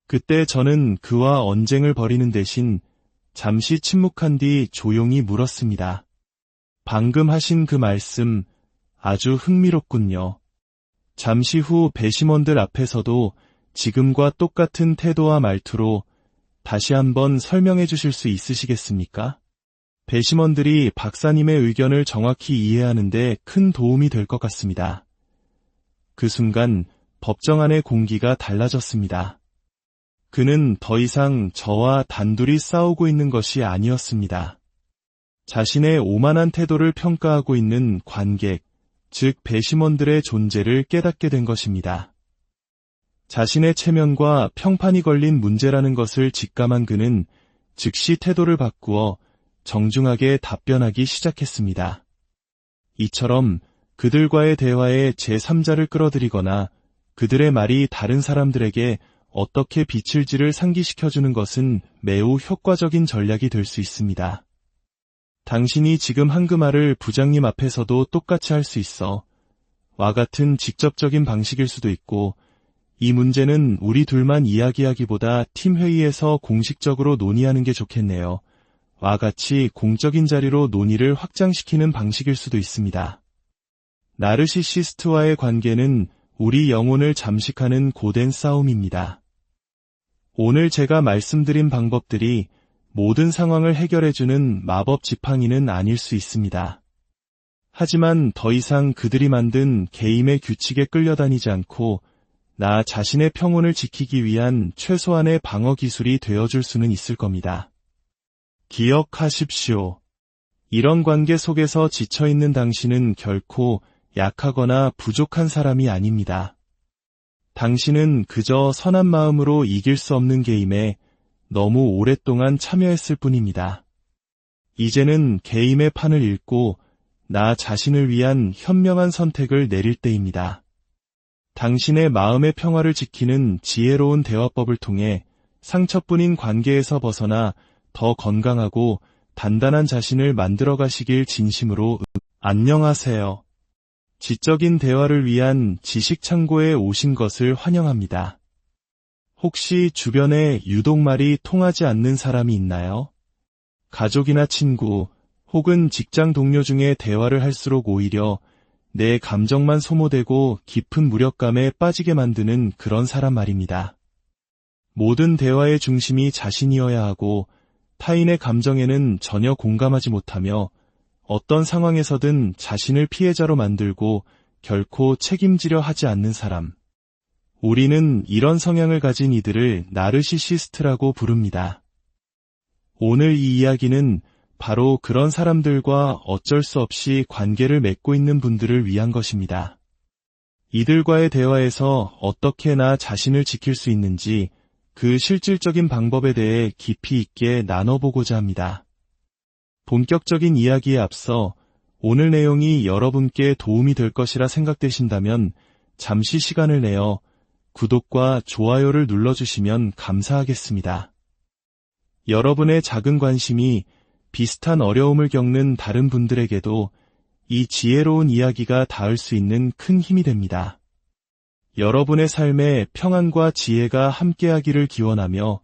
그때 저는 그와 언쟁을 벌이는 대신 잠시 침묵한 뒤 조용히 물었습니다. 방금 하신 그 말씀 아주 흥미롭군요. 잠시 후 배심원들 앞에서도 지금과 똑같은 태도와 말투로 다시 한번 설명해 주실 수 있으시겠습니까? 배심원들이 박사님의 의견을 정확히 이해하는데 큰 도움이 될 것 같습니다. 그 순간 법정 안의 공기가 달라졌습니다. 그는 더 이상 저와 단둘이 싸우고 있는 것이 아니었습니다. 자신의 오만한 태도를 평가하고 있는 관객, 즉 배심원들의 존재를 깨닫게 된 것입니다. 자신의 체면과 평판이 걸린 문제라는 것을 직감한 그는 즉시 태도를 바꾸어 정중하게 답변하기 시작했습니다. 이처럼 그들과의 대화에 제3자를 끌어들이거나 그들의 말이 다른 사람들에게 어떻게 비칠지를 상기시켜주는 것은 매우 효과적인 전략이 될 수 있습니다. 당신이 지금 한 그 말을 부장님 앞에서도 똑같이 할 수 있어. 와 같은 직접적인 방식일 수도 있고, 이 문제는 우리 둘만 이야기하기보다 팀회의에서 공식적으로 논의하는 게 좋겠네요. 와 같이 공적인 자리로 논의를 확장시키는 방식일 수도 있습니다. 나르시시스트와의 관계는 우리 영혼을 잠식하는 고된 싸움입니다. 오늘 제가 말씀드린 방법들이 모든 상황을 해결해주는 마법 지팡이는 아닐 수 있습니다. 하지만 더 이상 그들이 만든 게임의 규칙에 끌려다니지 않고 나 자신의 평온을 지키기 위한 최소한의 방어 기술이 되어줄 수는 있을 겁니다. 기억하십시오. 이런 관계 속에서 지쳐있는 당신은 결코 약하거나 부족한 사람이 아닙니다. 당신은 그저 선한 마음으로 이길 수 없는 게임에 너무 오랫동안 참여했을 뿐입니다. 이제는 게임의 판을 읽고 나 자신을 위한 현명한 선택을 내릴 때입니다. 당신의 마음의 평화를 지키는 지혜로운 대화법을 통해 상처뿐인 관계에서 벗어나 더 건강하고 단단한 자신을 만들어 가시길 진심으로 안녕하세요. 지적인 대화를 위한 지식 창고에 오신 것을 환영합니다. 혹시 주변에 유독 말이 통하지 않는 사람이 있나요? 가족이나 친구 혹은 직장 동료 중에 대화를 할수록 오히려 내 감정만 소모되고 깊은 무력감에 빠지게 만드는 그런 사람 말입니다. 모든 대화의 중심이 자신이어야 하고 타인의 감정에는 전혀 공감하지 못하며 어떤 상황에서든 자신을 피해자로 만들고 결코 책임지려 하지 않는 사람. 우리는 이런 성향을 가진 이들을 나르시시스트라고 부릅니다. 오늘 이 이야기는 바로 그런 사람들과 어쩔 수 없이 관계를 맺고 있는 분들을 위한 것입니다. 이들과의 대화에서 어떻게 나 자신을 지킬 수 있는지 그 실질적인 방법에 대해 깊이 있게 나눠보고자 합니다. 본격적인 이야기에 앞서 오늘 내용이 여러분께 도움이 될 것이라 생각되신다면 잠시 시간을 내어 구독과 좋아요를 눌러주시면 감사하겠습니다. 여러분의 작은 관심이 비슷한 어려움을 겪는 다른 분들에게도 이 지혜로운 이야기가 닿을 수 있는 큰 힘이 됩니다. 여러분의 삶에 평안과 지혜가 함께하기를 기원하며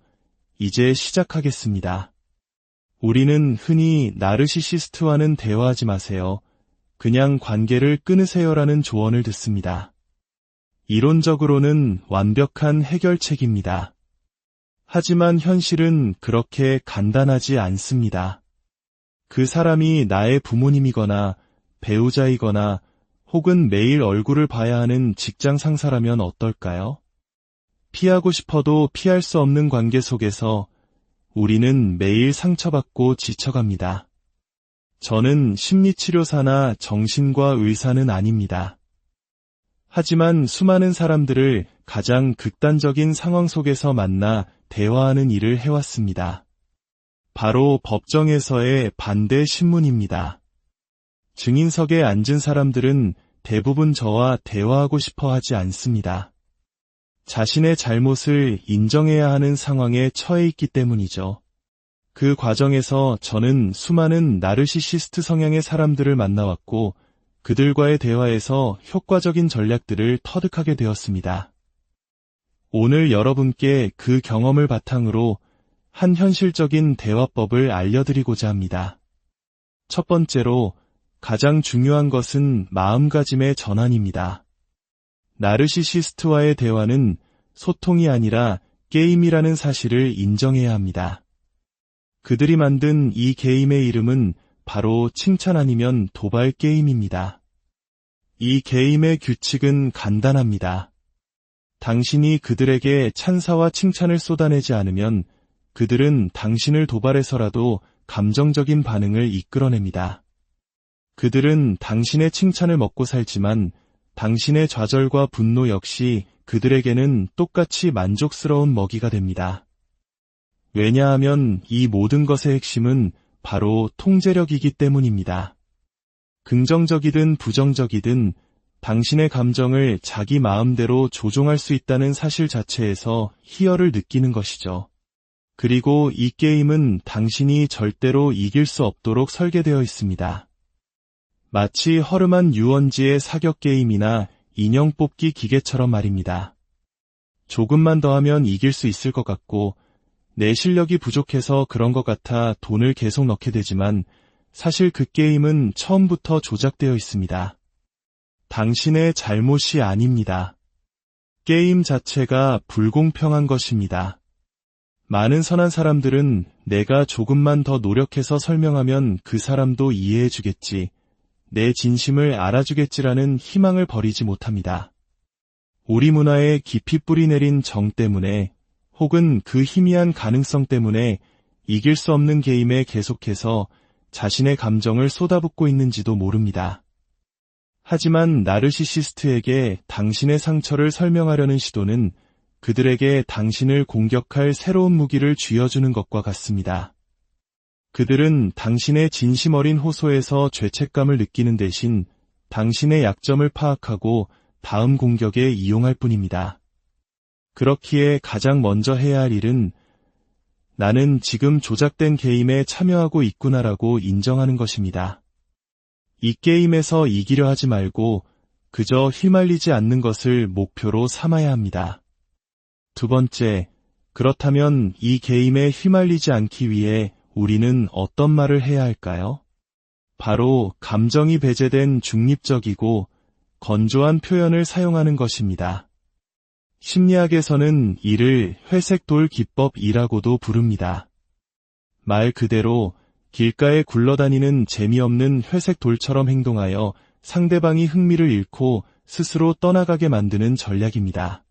이제 시작하겠습니다. 우리는 흔히 나르시시스트와는 대화하지 마세요. 그냥 관계를 끊으세요라는 조언을 듣습니다. 이론적으로는 완벽한 해결책입니다. 하지만 현실은 그렇게 간단하지 않습니다. 그 사람이 나의 부모님이거나 배우자이거나 혹은 매일 얼굴을 봐야 하는 직장 상사라면 어떨까요? 피하고 싶어도 피할 수 없는 관계 속에서 우리는 매일 상처받고 지쳐갑니다. 저는 심리치료사나 정신과 의사는 아닙니다. 하지만 수많은 사람들을 가장 극단적인 상황 속에서 만나 대화하는 일을 해왔습니다. 바로 법정에서의 반대 신문입니다. 증인석에 앉은 사람들은 대부분 저와 대화하고 싶어 하지 않습니다. 자신의 잘못을 인정해야 하는 상황에 처해 있기 때문이죠. 그 과정에서 저는 수많은 나르시시스트 성향의 사람들을 만나왔고 그들과의 대화에서 효과적인 전략들을 터득하게 되었습니다. 오늘 여러분께 그 경험을 바탕으로 한 현실적인 대화법을 알려드리고자 합니다. 첫 번째로 가장 중요한 것은 마음가짐의 전환입니다. 나르시시스트와의 대화는 소통이 아니라 게임이라는 사실을 인정해야 합니다. 그들이 만든 이 게임의 이름은 바로 칭찬 아니면 도발 게임입니다. 이 게임의 규칙은 간단합니다. 당신이 그들에게 찬사와 칭찬을 쏟아내지 않으면 그들은 당신을 도발해서라도 감정적인 반응을 이끌어냅니다. 그들은 당신의 칭찬을 먹고 살지만 당신의 좌절과 분노 역시 그들에게는 똑같이 만족스러운 먹이가 됩니다. 왜냐하면 이 모든 것의 핵심은 바로 통제력이기 때문입니다. 긍정적이든 부정적이든 당신의 감정을 자기 마음대로 조종할 수 있다는 사실 자체에서 희열을 느끼는 것이죠. 그리고 이 게임은 당신이 절대로 이길 수 없도록 설계되어 있습니다. 마치 허름한 유원지의 사격 게임이나 인형 뽑기 기계처럼 말입니다. 조금만 더 하면 이길 수 있을 것 같고 내 실력이 부족해서 그런 것 같아 돈을 계속 넣게 되지만 사실 그 게임은 처음부터 조작되어 있습니다. 당신의 잘못이 아닙니다. 게임 자체가 불공평한 것입니다. 많은 선한 사람들은 내가 조금만 더 노력해서 설명하면 그 사람도 이해해주겠지, 내 진심을 알아주겠지라는 희망을 버리지 못합니다. 우리 문화에 깊이 뿌리내린 정 때문에 혹은 그 희미한 가능성 때문에 이길 수 없는 게임에 계속해서 자신의 감정을 쏟아붓고 있는지도 모릅니다. 하지만 나르시시스트에게 당신의 상처를 설명하려는 시도는 그들에게 당신을 공격할 새로운 무기를 쥐어주는 것과 같습니다. 그들은 당신의 진심 어린 호소에서 죄책감을 느끼는 대신 당신의 약점을 파악하고 다음 공격에 이용할 뿐입니다. 그렇기에 가장 먼저 해야 할 일은 나는 지금 조작된 게임에 참여하고 있구나라고 인정하는 것입니다. 이 게임에서 이기려 하지 말고 그저 휘말리지 않는 것을 목표로 삼아야 합니다. 두 번째, 그렇다면 이 게임에 휘말리지 않기 위해 우리는 어떤 말을 해야 할까요? 바로 감정이 배제된 중립적이고 건조한 표현을 사용하는 것입니다. 심리학에서는 이를 회색 돌 기법이라고도 부릅니다. 말 그대로 길가에 굴러다니는 재미없는 회색 돌처럼 행동하여 상대방이 흥미를 잃고 스스로 떠나가게 만드는 전략입니다.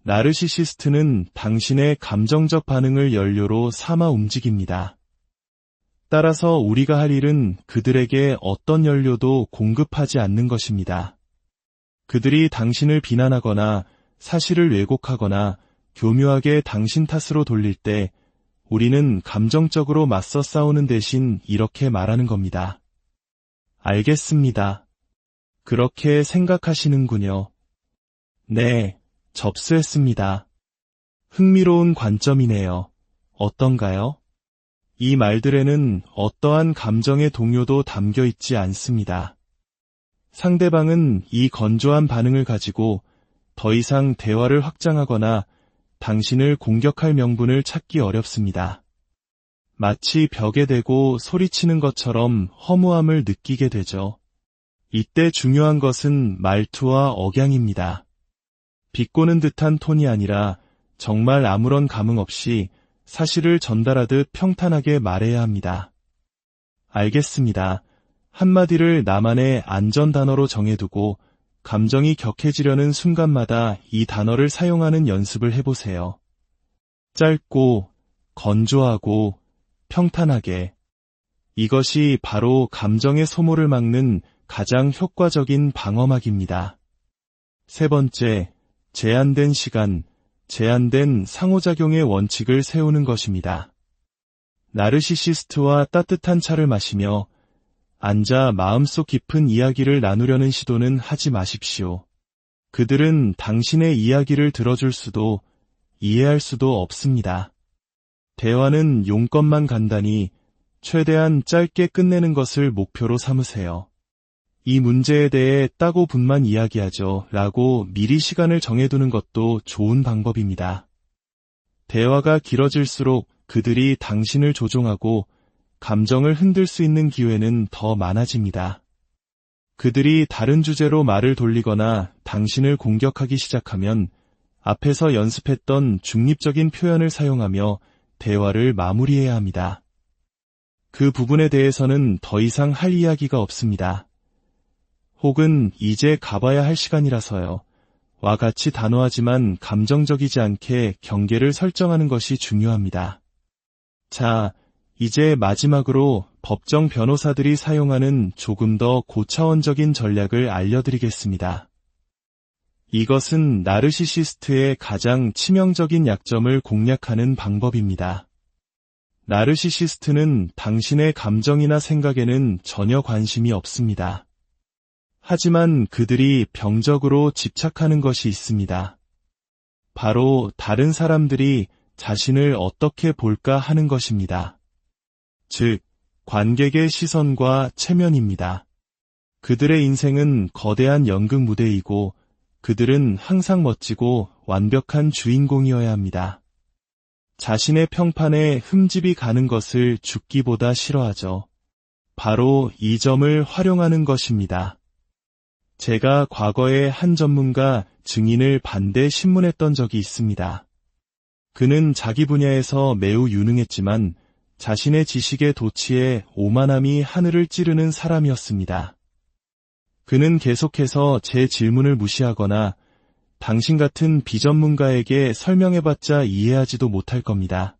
나르시시스트는 당신의 감정적 반응을 연료로 삼아 움직입니다. 따라서 우리가 할 일은 그들에게 어떤 연료도 공급하지 않는 것입니다. 그들이 당신을 비난하거나 사실을 왜곡하거나 교묘하게 당신 탓으로 돌릴 때 우리는 감정적으로 맞서 싸우는 대신 이렇게 말하는 겁니다. 알겠습니다. 그렇게 생각하시는군요. 네, 접수했습니다. 흥미로운 관점이네요. 어떤가요? 이 말들에는 어떠한 감정의 동요도 담겨 있지 않습니다. 상대방은 이 건조한 반응을 가지고 더 이상 대화를 확장하거나 당신을 공격할 명분을 찾기 어렵습니다. 마치 벽에 대고 소리치는 것처럼 허무함을 느끼게 되죠. 이때 중요한 것은 말투와 억양입니다. 비꼬는 듯한 톤이 아니라 정말 아무런 감흥 없이 사실을 전달하듯 평탄하게 말해야 합니다. 알겠습니다. 한마디를 나만의 안전 단어로 정해두고 감정이 격해지려는 순간마다 이 단어를 사용하는 연습을 해보세요. 짧고, 건조하고, 평탄하게. 이것이 바로 감정의 소모를 막는 가장 효과적인 방어막입니다. 세 번째, 제한된 시간, 제한된 상호작용의 원칙을 세우는 것입니다. 나르시시스트와 따뜻한 차를 마시며 앉아 마음속 깊은 이야기를 나누려는 시도는 하지 마십시오. 그들은 당신의 이야기를 들어줄 수도 이해할 수도 없습니다. 대화는 용건만 간단히 최대한 짧게 끝내는 것을 목표로 삼으세요. 이 문제에 대해 따고 분만 이야기하죠 라고 미리 시간을 정해두는 것도 좋은 방법입니다. 대화가 길어질수록 그들이 당신을 조종하고 감정을 흔들 수 있는 기회는 더 많아집니다. 그들이 다른 주제로 말을 돌리거나 당신을 공격하기 시작하면 앞에서 연습했던 중립적인 표현을 사용하며 대화를 마무리해야 합니다. 그 부분에 대해서는 더 이상 할 이야기가 없습니다. 혹은 이제 가봐야 할 시간이라서요. 와 같이 단호하지만 감정적이지 않게 경계를 설정하는 것이 중요합니다. 자, 이제 마지막으로 법정 변호사들이 사용하는 조금 더 고차원적인 전략을 알려드리겠습니다. 이것은 나르시시스트의 가장 치명적인 약점을 공략하는 방법입니다. 나르시시스트는 당신의 감정이나 생각에는 전혀 관심이 없습니다. 하지만 그들이 병적으로 집착하는 것이 있습니다. 바로 다른 사람들이 자신을 어떻게 볼까 하는 것입니다. 즉, 관객의 시선과 체면입니다. 그들의 인생은 거대한 연극 무대이고 그들은 항상 멋지고 완벽한 주인공이어야 합니다. 자신의 평판에 흠집이 가는 것을 죽기보다 싫어하죠. 바로 이 점을 활용하는 것입니다. 제가 과거에 한 전문가 증인을 반대 신문했던 적이 있습니다. 그는 자기 분야에서 매우 유능했지만 자신의 지식의 도취에 오만함이 하늘을 찌르는 사람이었습니다. 그는 계속해서 제 질문을 무시하거나 당신 같은 비전문가에게 설명해봤자 이해하지도 못할 겁니다.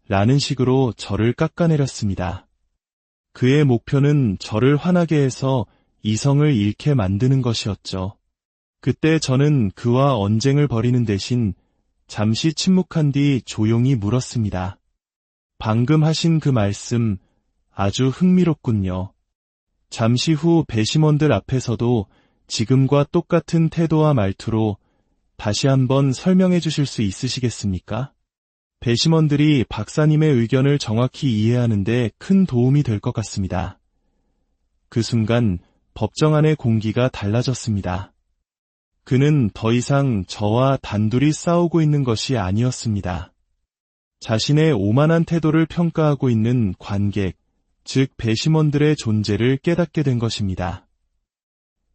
라는 식으로 저를 깎아내렸습니다. 그의 목표는 저를 화나게 해서 이성을 잃게 만드는 것이었죠. 그때 저는 그와 언쟁을 벌이는 대신 잠시 침묵한 뒤 조용히 물었습니다. 방금 하신 그 말씀 아주 흥미롭군요. 잠시 후 배심원들 앞에서도 지금과 똑같은 태도와 말투로 다시 한번 설명해 주실 수 있으시겠습니까? 배심원들이 박사님의 의견을 정확히 이해하는데 큰 도움이 될 것 같습니다. 그 순간 법정 안의 공기가 달라졌습니다. 그는 더 이상 저와 단둘이 싸우고 있는 것이 아니었습니다. 자신의 오만한 태도를 평가하고 있는 관객, 즉 배심원들의 존재를 깨닫게 된 것입니다.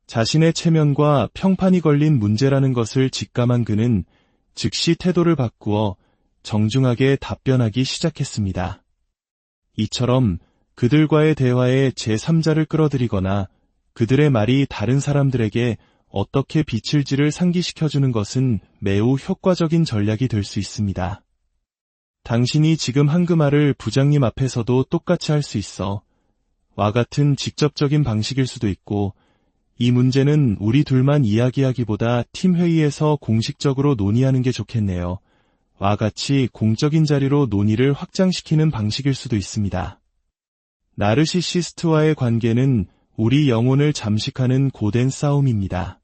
자신의 체면과 평판이 걸린 문제라는 것을 직감한 그는 즉시 태도를 바꾸어 정중하게 답변하기 시작했습니다. 이처럼 그들과의 대화에 제3자를 끌어들이거나 그들의 말이 다른 사람들에게 어떻게 비칠지를 상기시켜주는 것은 매우 효과적인 전략이 될 수 있습니다. 당신이 지금 한 그 말을 부장님 앞에서도 똑같이 할 수 있어. 와 같은 직접적인 방식일 수도 있고, 이 문제는 우리 둘만 이야기하기보다 팀회의에서 공식적으로 논의하는 게 좋겠네요. 와 같이 공적인 자리로 논의를 확장시키는 방식일 수도 있습니다. 나르시시스트와의 관계는 우리 영혼을 잠식하는 고된 싸움입니다.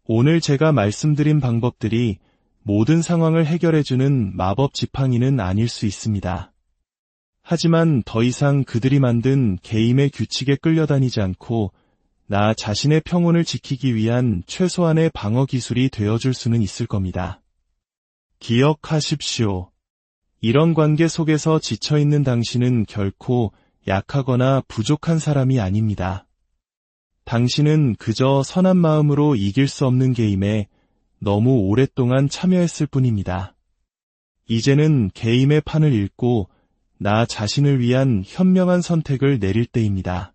오늘 제가 말씀드린 방법들이 모든 상황을 해결해주는 마법 지팡이는 아닐 수 있습니다. 하지만 더 이상 그들이 만든 게임의 규칙에 끌려다니지 않고 나 자신의 평온을 지키기 위한 최소한의 방어 기술이 되어줄 수는 있을 겁니다. 기억하십시오. 이런 관계 속에서 지쳐있는 당신은 결코 약하거나 부족한 사람이 아닙니다. 당신은 그저 선한 마음으로 이길 수 없는 게임에 너무 오랫동안 참여했을 뿐입니다. 이제는 게임의 판을 읽고 나 자신을 위한 현명한 선택을 내릴 때입니다.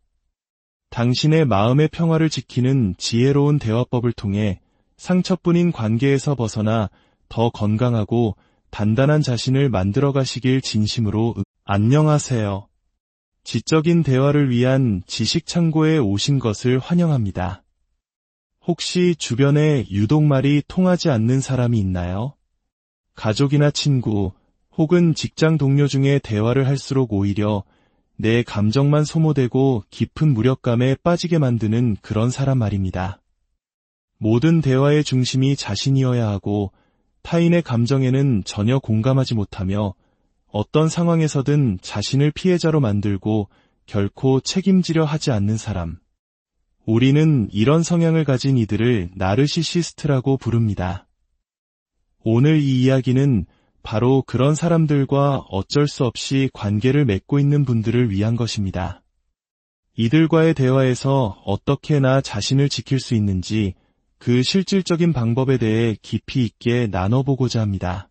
당신의 마음의 평화를 지키는 지혜로운 대화법을 통해 상처뿐인 관계에서 벗어나 더 건강하고 단단한 자신을 만들어 가시길 진심으로 안녕하세요. 지적인 대화를 위한 지식 창고에 오신 것을 환영합니다. 혹시 주변에 유독 말이 통하지 않는 사람이 있나요? 가족이나 친구 혹은 직장 동료 중에 대화를 할수록 오히려 내 감정만 소모되고 깊은 무력감에 빠지게 만드는 그런 사람 말입니다. 모든 대화의 중심이 자신이어야 하고 타인의 감정에는 전혀 공감하지 못하며 어떤 상황에서든 자신을 피해자로 만들고 결코 책임지려 하지 않는 사람. 우리는 이런 성향을 가진 이들을 나르시시스트라고 부릅니다. 오늘 이 이야기는 바로 그런 사람들과 어쩔 수 없이 관계를 맺고 있는 분들을 위한 것입니다. 이들과의 대화에서 어떻게 나 자신을 지킬 수 있는지 그 실질적인 방법에 대해 깊이 있게 나눠보고자 합니다.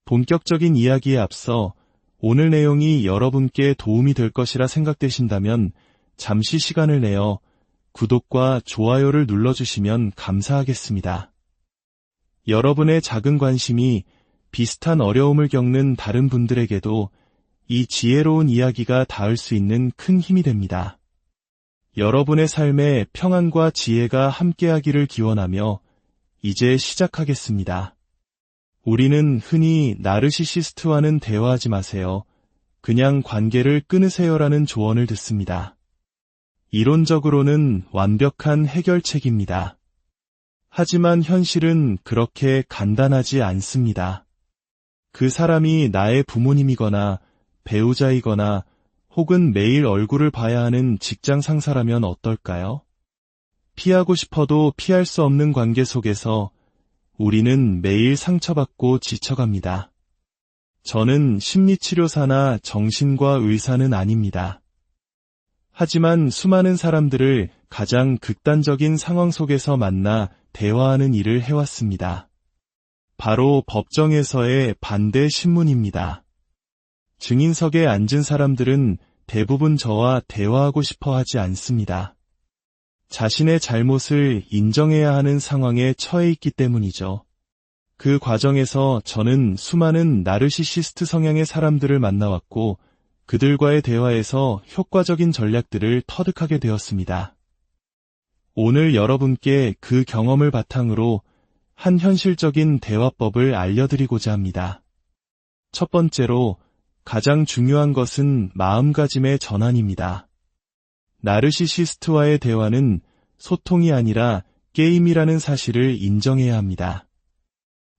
본격적인 이야기에 앞서 오늘 내용이 여러분께 도움이 될 것이라 생각되신다면 잠시 시간을 내어 구독과 좋아요를 눌러주시면 감사하겠습니다. 여러분의 작은 관심이 비슷한 어려움을 겪는 다른 분들에게도 이 지혜로운 이야기가 닿을 수 있는 큰 힘이 됩니다. 여러분의 삶에 평안과 지혜가 함께하기를 기원하며 이제 시작하겠습니다. 우리는 흔히 나르시시스트와는 대화하지 마세요. 그냥 관계를 끊으세요라는 조언을 듣습니다. 이론적으로는 완벽한 해결책입니다. 하지만 현실은 그렇게 간단하지 않습니다. 그 사람이 나의 부모님이거나 배우자이거나 혹은 매일 얼굴을 봐야 하는 직장 상사라면 어떨까요? 피하고 싶어도 피할 수 없는 관계 속에서 우리는 매일 상처받고 지쳐갑니다. 저는 심리치료사나 정신과 의사는 아닙니다. 하지만 수많은 사람들을 가장 극단적인 상황 속에서 만나 대화하는 일을 해왔습니다. 바로 법정에서의 반대 신문입니다. 증인석에 앉은 사람들은 대부분 저와 대화하고 싶어 하지 않습니다. 자신의 잘못을 인정해야 하는 상황에 처해 있기 때문이죠. 그 과정에서 저는 수많은 나르시시스트 성향의 사람들을 만나왔고 그들과의 대화에서 효과적인 전략들을 터득하게 되었습니다. 오늘 여러분께 그 경험을 바탕으로 한 현실적인 대화법을 알려드리고자 합니다. 첫 번째로 가장 중요한 것은 마음가짐의 전환입니다. 나르시시스트와의 대화는 소통이 아니라 게임이라는 사실을 인정해야 합니다.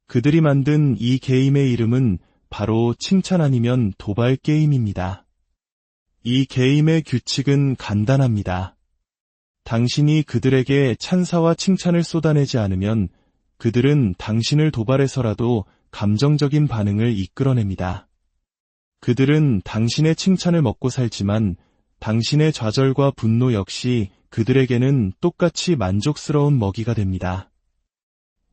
그들이 만든 이 게임의 이름은 바로 칭찬 아니면 도발 게임입니다. 이 게임의 규칙은 간단합니다. 당신이 그들에게 찬사와 칭찬을 쏟아내지 않으면 그들은 당신을 도발해서라도 감정적인 반응을 이끌어냅니다. 그들은 당신의 칭찬을 먹고 살지만 당신의 좌절과 분노 역시 그들에게는 똑같이 만족스러운 먹이가 됩니다.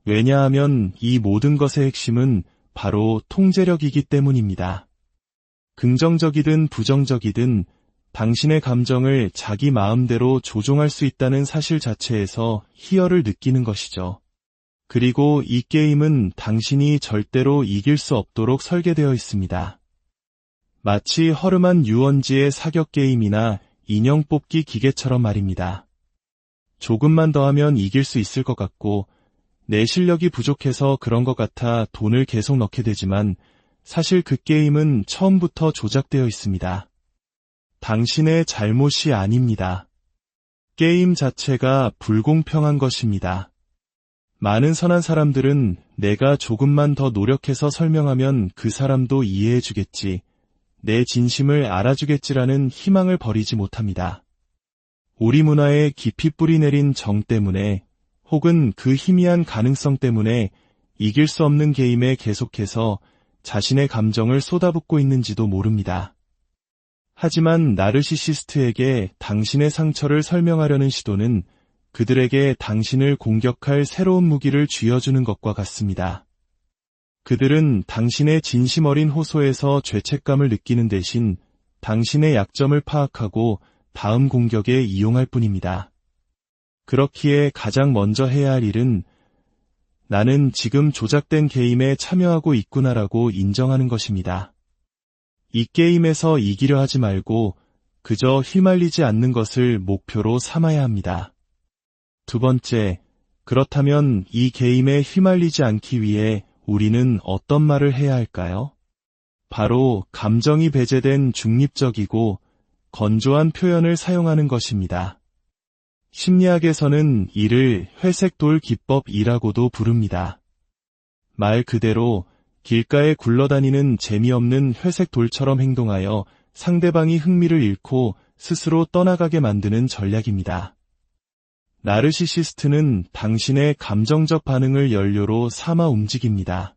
왜냐하면 이 모든 것의 핵심은 바로 통제력이기 때문입니다. 긍정적이든 부정적이든 당신의 감정을 자기 마음대로 조종할 수 있다는 사실 자체에서 희열을 느끼는 것이죠. 그리고 이 게임은 당신이 절대로 이길 수 없도록 설계되어 있습니다. 마치 허름한 유원지의 사격 게임이나 인형 뽑기 기계처럼 말입니다. 조금만 더 하면 이길 수 있을 것 같고 내 실력이 부족해서 그런 것 같아 돈을 계속 넣게 되지만 사실 그 게임은 처음부터 조작되어 있습니다. 당신의 잘못이 아닙니다. 게임 자체가 불공평한 것입니다. 많은 선한 사람들은 내가 조금만 더 노력해서 설명하면 그 사람도 이해해주겠지, 내 진심을 알아주겠지라는 희망을 버리지 못합니다. 우리 문화에 깊이 뿌리내린 정 때문에 혹은 그 희미한 가능성 때문에 이길 수 없는 게임에 계속해서 자신의 감정을 쏟아붓고 있는지도 모릅니다. 하지만 나르시시스트에게 당신의 상처를 설명하려는 시도는 그들에게 당신을 공격할 새로운 무기를 쥐어주는 것과 같습니다. 그들은 당신의 진심 어린 호소에서 죄책감을 느끼는 대신 당신의 약점을 파악하고 다음 공격에 이용할 뿐입니다. 그렇기에 가장 먼저 해야 할 일은 나는 지금 조작된 게임에 참여하고 있구나라고 인정하는 것입니다. 이 게임에서 이기려 하지 말고 그저 휘말리지 않는 것을 목표로 삼아야 합니다. 두 번째, 그렇다면 이 게임에 휘말리지 않기 위해 우리는 어떤 말을 해야 할까요? 바로 감정이 배제된 중립적이고 건조한 표현을 사용하는 것입니다. 심리학에서는 이를 회색 돌 기법이라고도 부릅니다. 말 그대로 길가에 굴러다니는 재미없는 회색 돌처럼 행동하여 상대방이 흥미를 잃고 스스로 떠나가게 만드는 전략입니다. 나르시시스트는 당신의 감정적 반응을 연료로 삼아 움직입니다.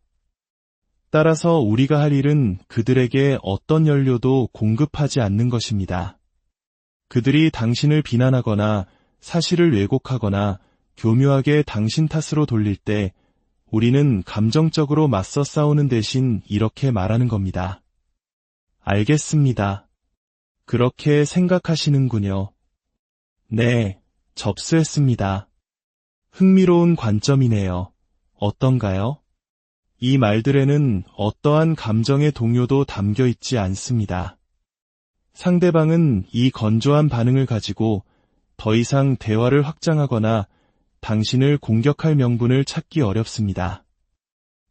따라서 우리가 할 일은 그들에게 어떤 연료도 공급하지 않는 것입니다. 그들이 당신을 비난하거나 사실을 왜곡하거나 교묘하게 당신 탓으로 돌릴 때 우리는 감정적으로 맞서 싸우는 대신 이렇게 말하는 겁니다. 알겠습니다. 그렇게 생각하시는군요. 네, 접수했습니다. 흥미로운 관점이네요. 어떤가요? 이 말들에는 어떠한 감정의 동요도 담겨 있지 않습니다. 상대방은 이 건조한 반응을 가지고 더 이상 대화를 확장하거나 당신을 공격할 명분을 찾기 어렵습니다.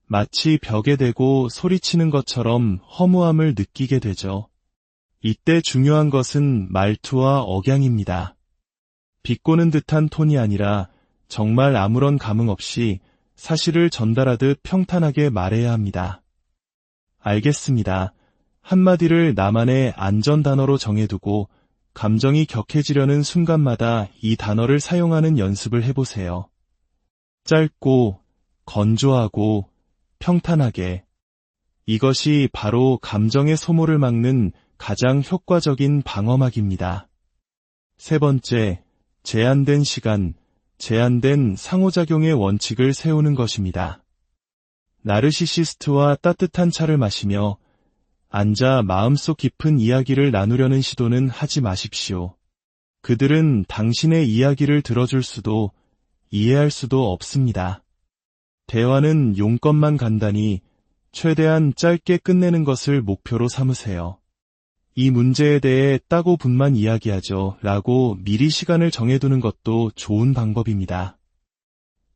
마치 벽에 대고 소리치는 것처럼 허무함을 느끼게 되죠. 이때 중요한 것은 말투와 억양입니다. 비꼬는 듯한 톤이 아니라 정말 아무런 감흥 없이 사실을 전달하듯 평탄하게 말해야 합니다. 알겠습니다. 한마디를 나만의 안전 단어로 정해두고 감정이 격해지려는 순간마다 이 단어를 사용하는 연습을 해보세요. 짧고, 건조하고, 평탄하게. 이것이 바로 감정의 소모를 막는 가장 효과적인 방어막입니다. 세 번째, 제한된 시간, 제한된 상호작용의 원칙을 세우는 것입니다. 나르시시스트와 따뜻한 차를 마시며 앉아 마음속 깊은 이야기를 나누려는 시도는 하지 마십시오. 그들은 당신의 이야기를 들어줄 수도 이해할 수도 없습니다. 대화는 용건만 간단히 최대한 짧게 끝내는 것을 목표로 삼으세요. 이 문제에 대해 따고 분만 이야기하죠 라고 미리 시간을 정해두는 것도 좋은 방법입니다.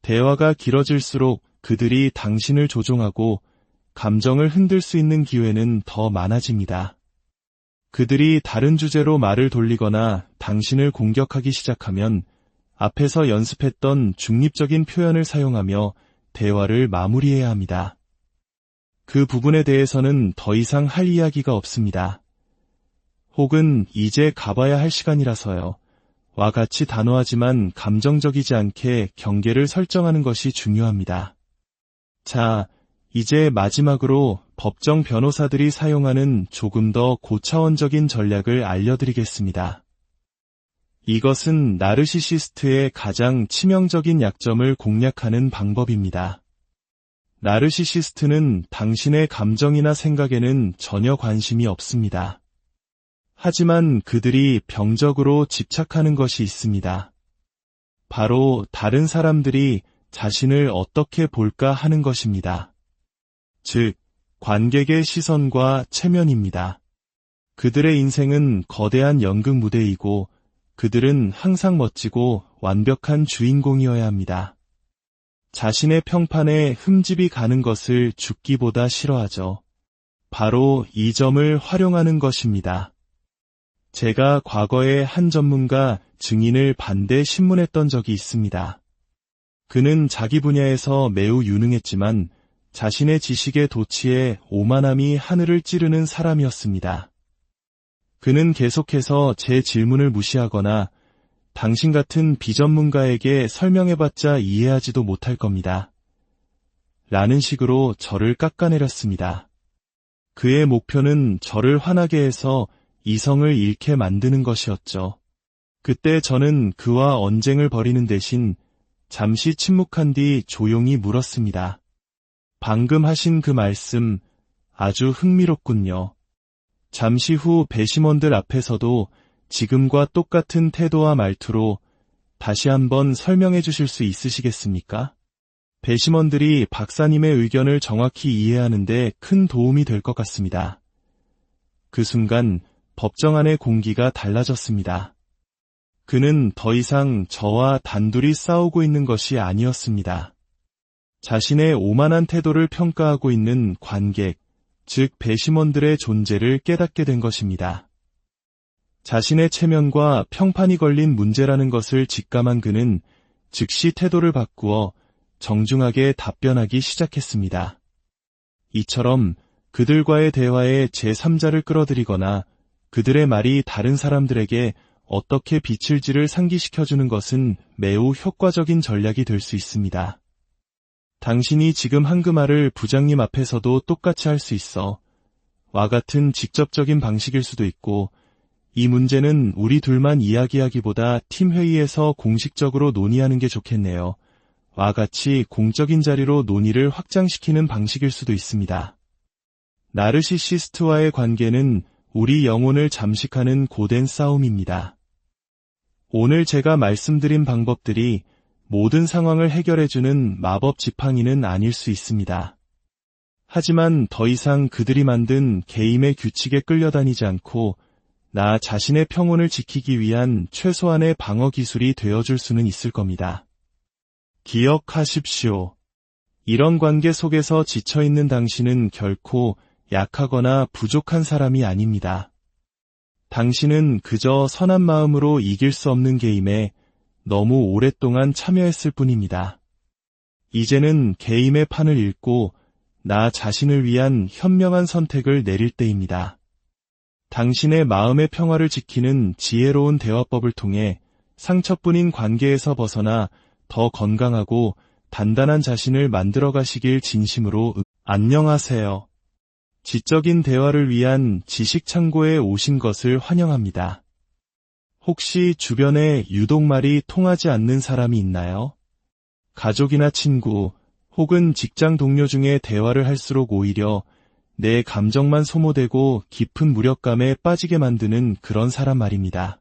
대화가 길어질수록 그들이 당신을 조종하고 감정을 흔들 수 있는 기회는 더 많아집니다. 그들이 다른 주제로 말을 돌리거나 당신을 공격하기 시작하면 앞에서 연습했던 중립적인 표현을 사용하며 대화를 마무리해야 합니다. 그 부분에 대해서는 더 이상 할 이야기가 없습니다. 혹은 이제 가봐야 할 시간이라서요. 와 같이 단호하지만 감정적이지 않게 경계를 설정하는 것이 중요합니다. 자, 이제 마지막으로 법정 변호사들이 사용하는 조금 더 고차원적인 전략을 알려드리겠습니다. 이것은 나르시시스트의 가장 치명적인 약점을 공략하는 방법입니다. 나르시시스트는 당신의 감정이나 생각에는 전혀 관심이 없습니다. 하지만 그들이 병적으로 집착하는 것이 있습니다. 바로 다른 사람들이 자신을 어떻게 볼까 하는 것입니다. 즉, 관객의 시선과 체면입니다. 그들의 인생은 거대한 연극 무대이고 그들은 항상 멋지고 완벽한 주인공이어야 합니다. 자신의 평판에 흠집이 가는 것을 죽기보다 싫어하죠. 바로 이 점을 활용하는 것입니다. 제가 과거에 한 전문가 증인을 반대 신문했던 적이 있습니다. 그는 자기 분야에서 매우 유능했지만 자신의 지식의 도취에 오만함이 하늘을 찌르는 사람이었습니다. 그는 계속해서 제 질문을 무시하거나 당신 같은 비전문가에게 설명해봤자 이해하지도 못할 겁니다. 라는 식으로 저를 깎아내렸습니다. 그의 목표는 저를 화나게 해서 이성을 잃게 만드는 것이었죠. 그때 저는 그와 언쟁을 벌이는 대신 잠시 침묵한 뒤 조용히 물었습니다. 방금 하신 그 말씀 아주 흥미롭군요. 잠시 후 배심원들 앞에서도 지금과 똑같은 태도와 말투로 다시 한번 설명해 주실 수 있으시겠습니까? 배심원들이 박사님의 의견을 정확히 이해하는데 큰 도움이 될 것 같습니다. 그 순간 법정 안의 공기가 달라졌습니다. 그는 더 이상 저와 단둘이 싸우고 있는 것이 아니었습니다. 자신의 오만한 태도를 평가하고 있는 관객, 즉 배심원들의 존재를 깨닫게 된 것입니다. 자신의 체면과 평판이 걸린 문제라는 것을 직감한 그는 즉시 태도를 바꾸어 정중하게 답변하기 시작했습니다. 이처럼 그들과의 대화에 제3자를 끌어들이거나 그들의 말이 다른 사람들에게 어떻게 비칠지를 상기시켜주는 것은 매우 효과적인 전략이 될 수 있습니다. 당신이 지금 한 그 말을 부장님 앞에서도 똑같이 할 수 있어. 와 같은 직접적인 방식일 수도 있고, 이 문제는 우리 둘만 이야기하기보다 팀회의에서 공식적으로 논의하는 게 좋겠네요. 와 같이 공적인 자리로 논의를 확장시키는 방식일 수도 있습니다. 나르시시스트와의 관계는 우리 영혼을 잠식하는 고된 싸움입니다. 오늘 제가 말씀드린 방법들이 모든 상황을 해결해주는 마법 지팡이는 아닐 수 있습니다. 하지만 더 이상 그들이 만든 게임의 규칙에 끌려다니지 않고 나 자신의 평온을 지키기 위한 최소한의 방어 기술이 되어줄 수는 있을 겁니다. 기억하십시오. 이런 관계 속에서 지쳐있는 당신은 결코 약하거나 부족한 사람이 아닙니다. 당신은 그저 선한 마음으로 이길 수 없는 게임에 너무 오랫동안 참여했을 뿐입니다. 이제는 게임의 판을 읽고 나 자신을 위한 현명한 선택을 내릴 때입니다. 당신의 마음의 평화를 지키는 지혜로운 대화법을 통해 상처뿐인 관계에서 벗어나 더 건강하고 단단한 자신을 만들어가시길 진심으로 안녕하세요. 지적인 대화를 위한 지식창고에 오신 것을 환영합니다. 혹시 주변에 유독 말이 통하지 않는 사람이 있나요? 가족이나 친구, 혹은 직장 동료 중에 대화를 할수록 오히려 내 감정만 소모되고 깊은 무력감에 빠지게 만드는 그런 사람 말입니다.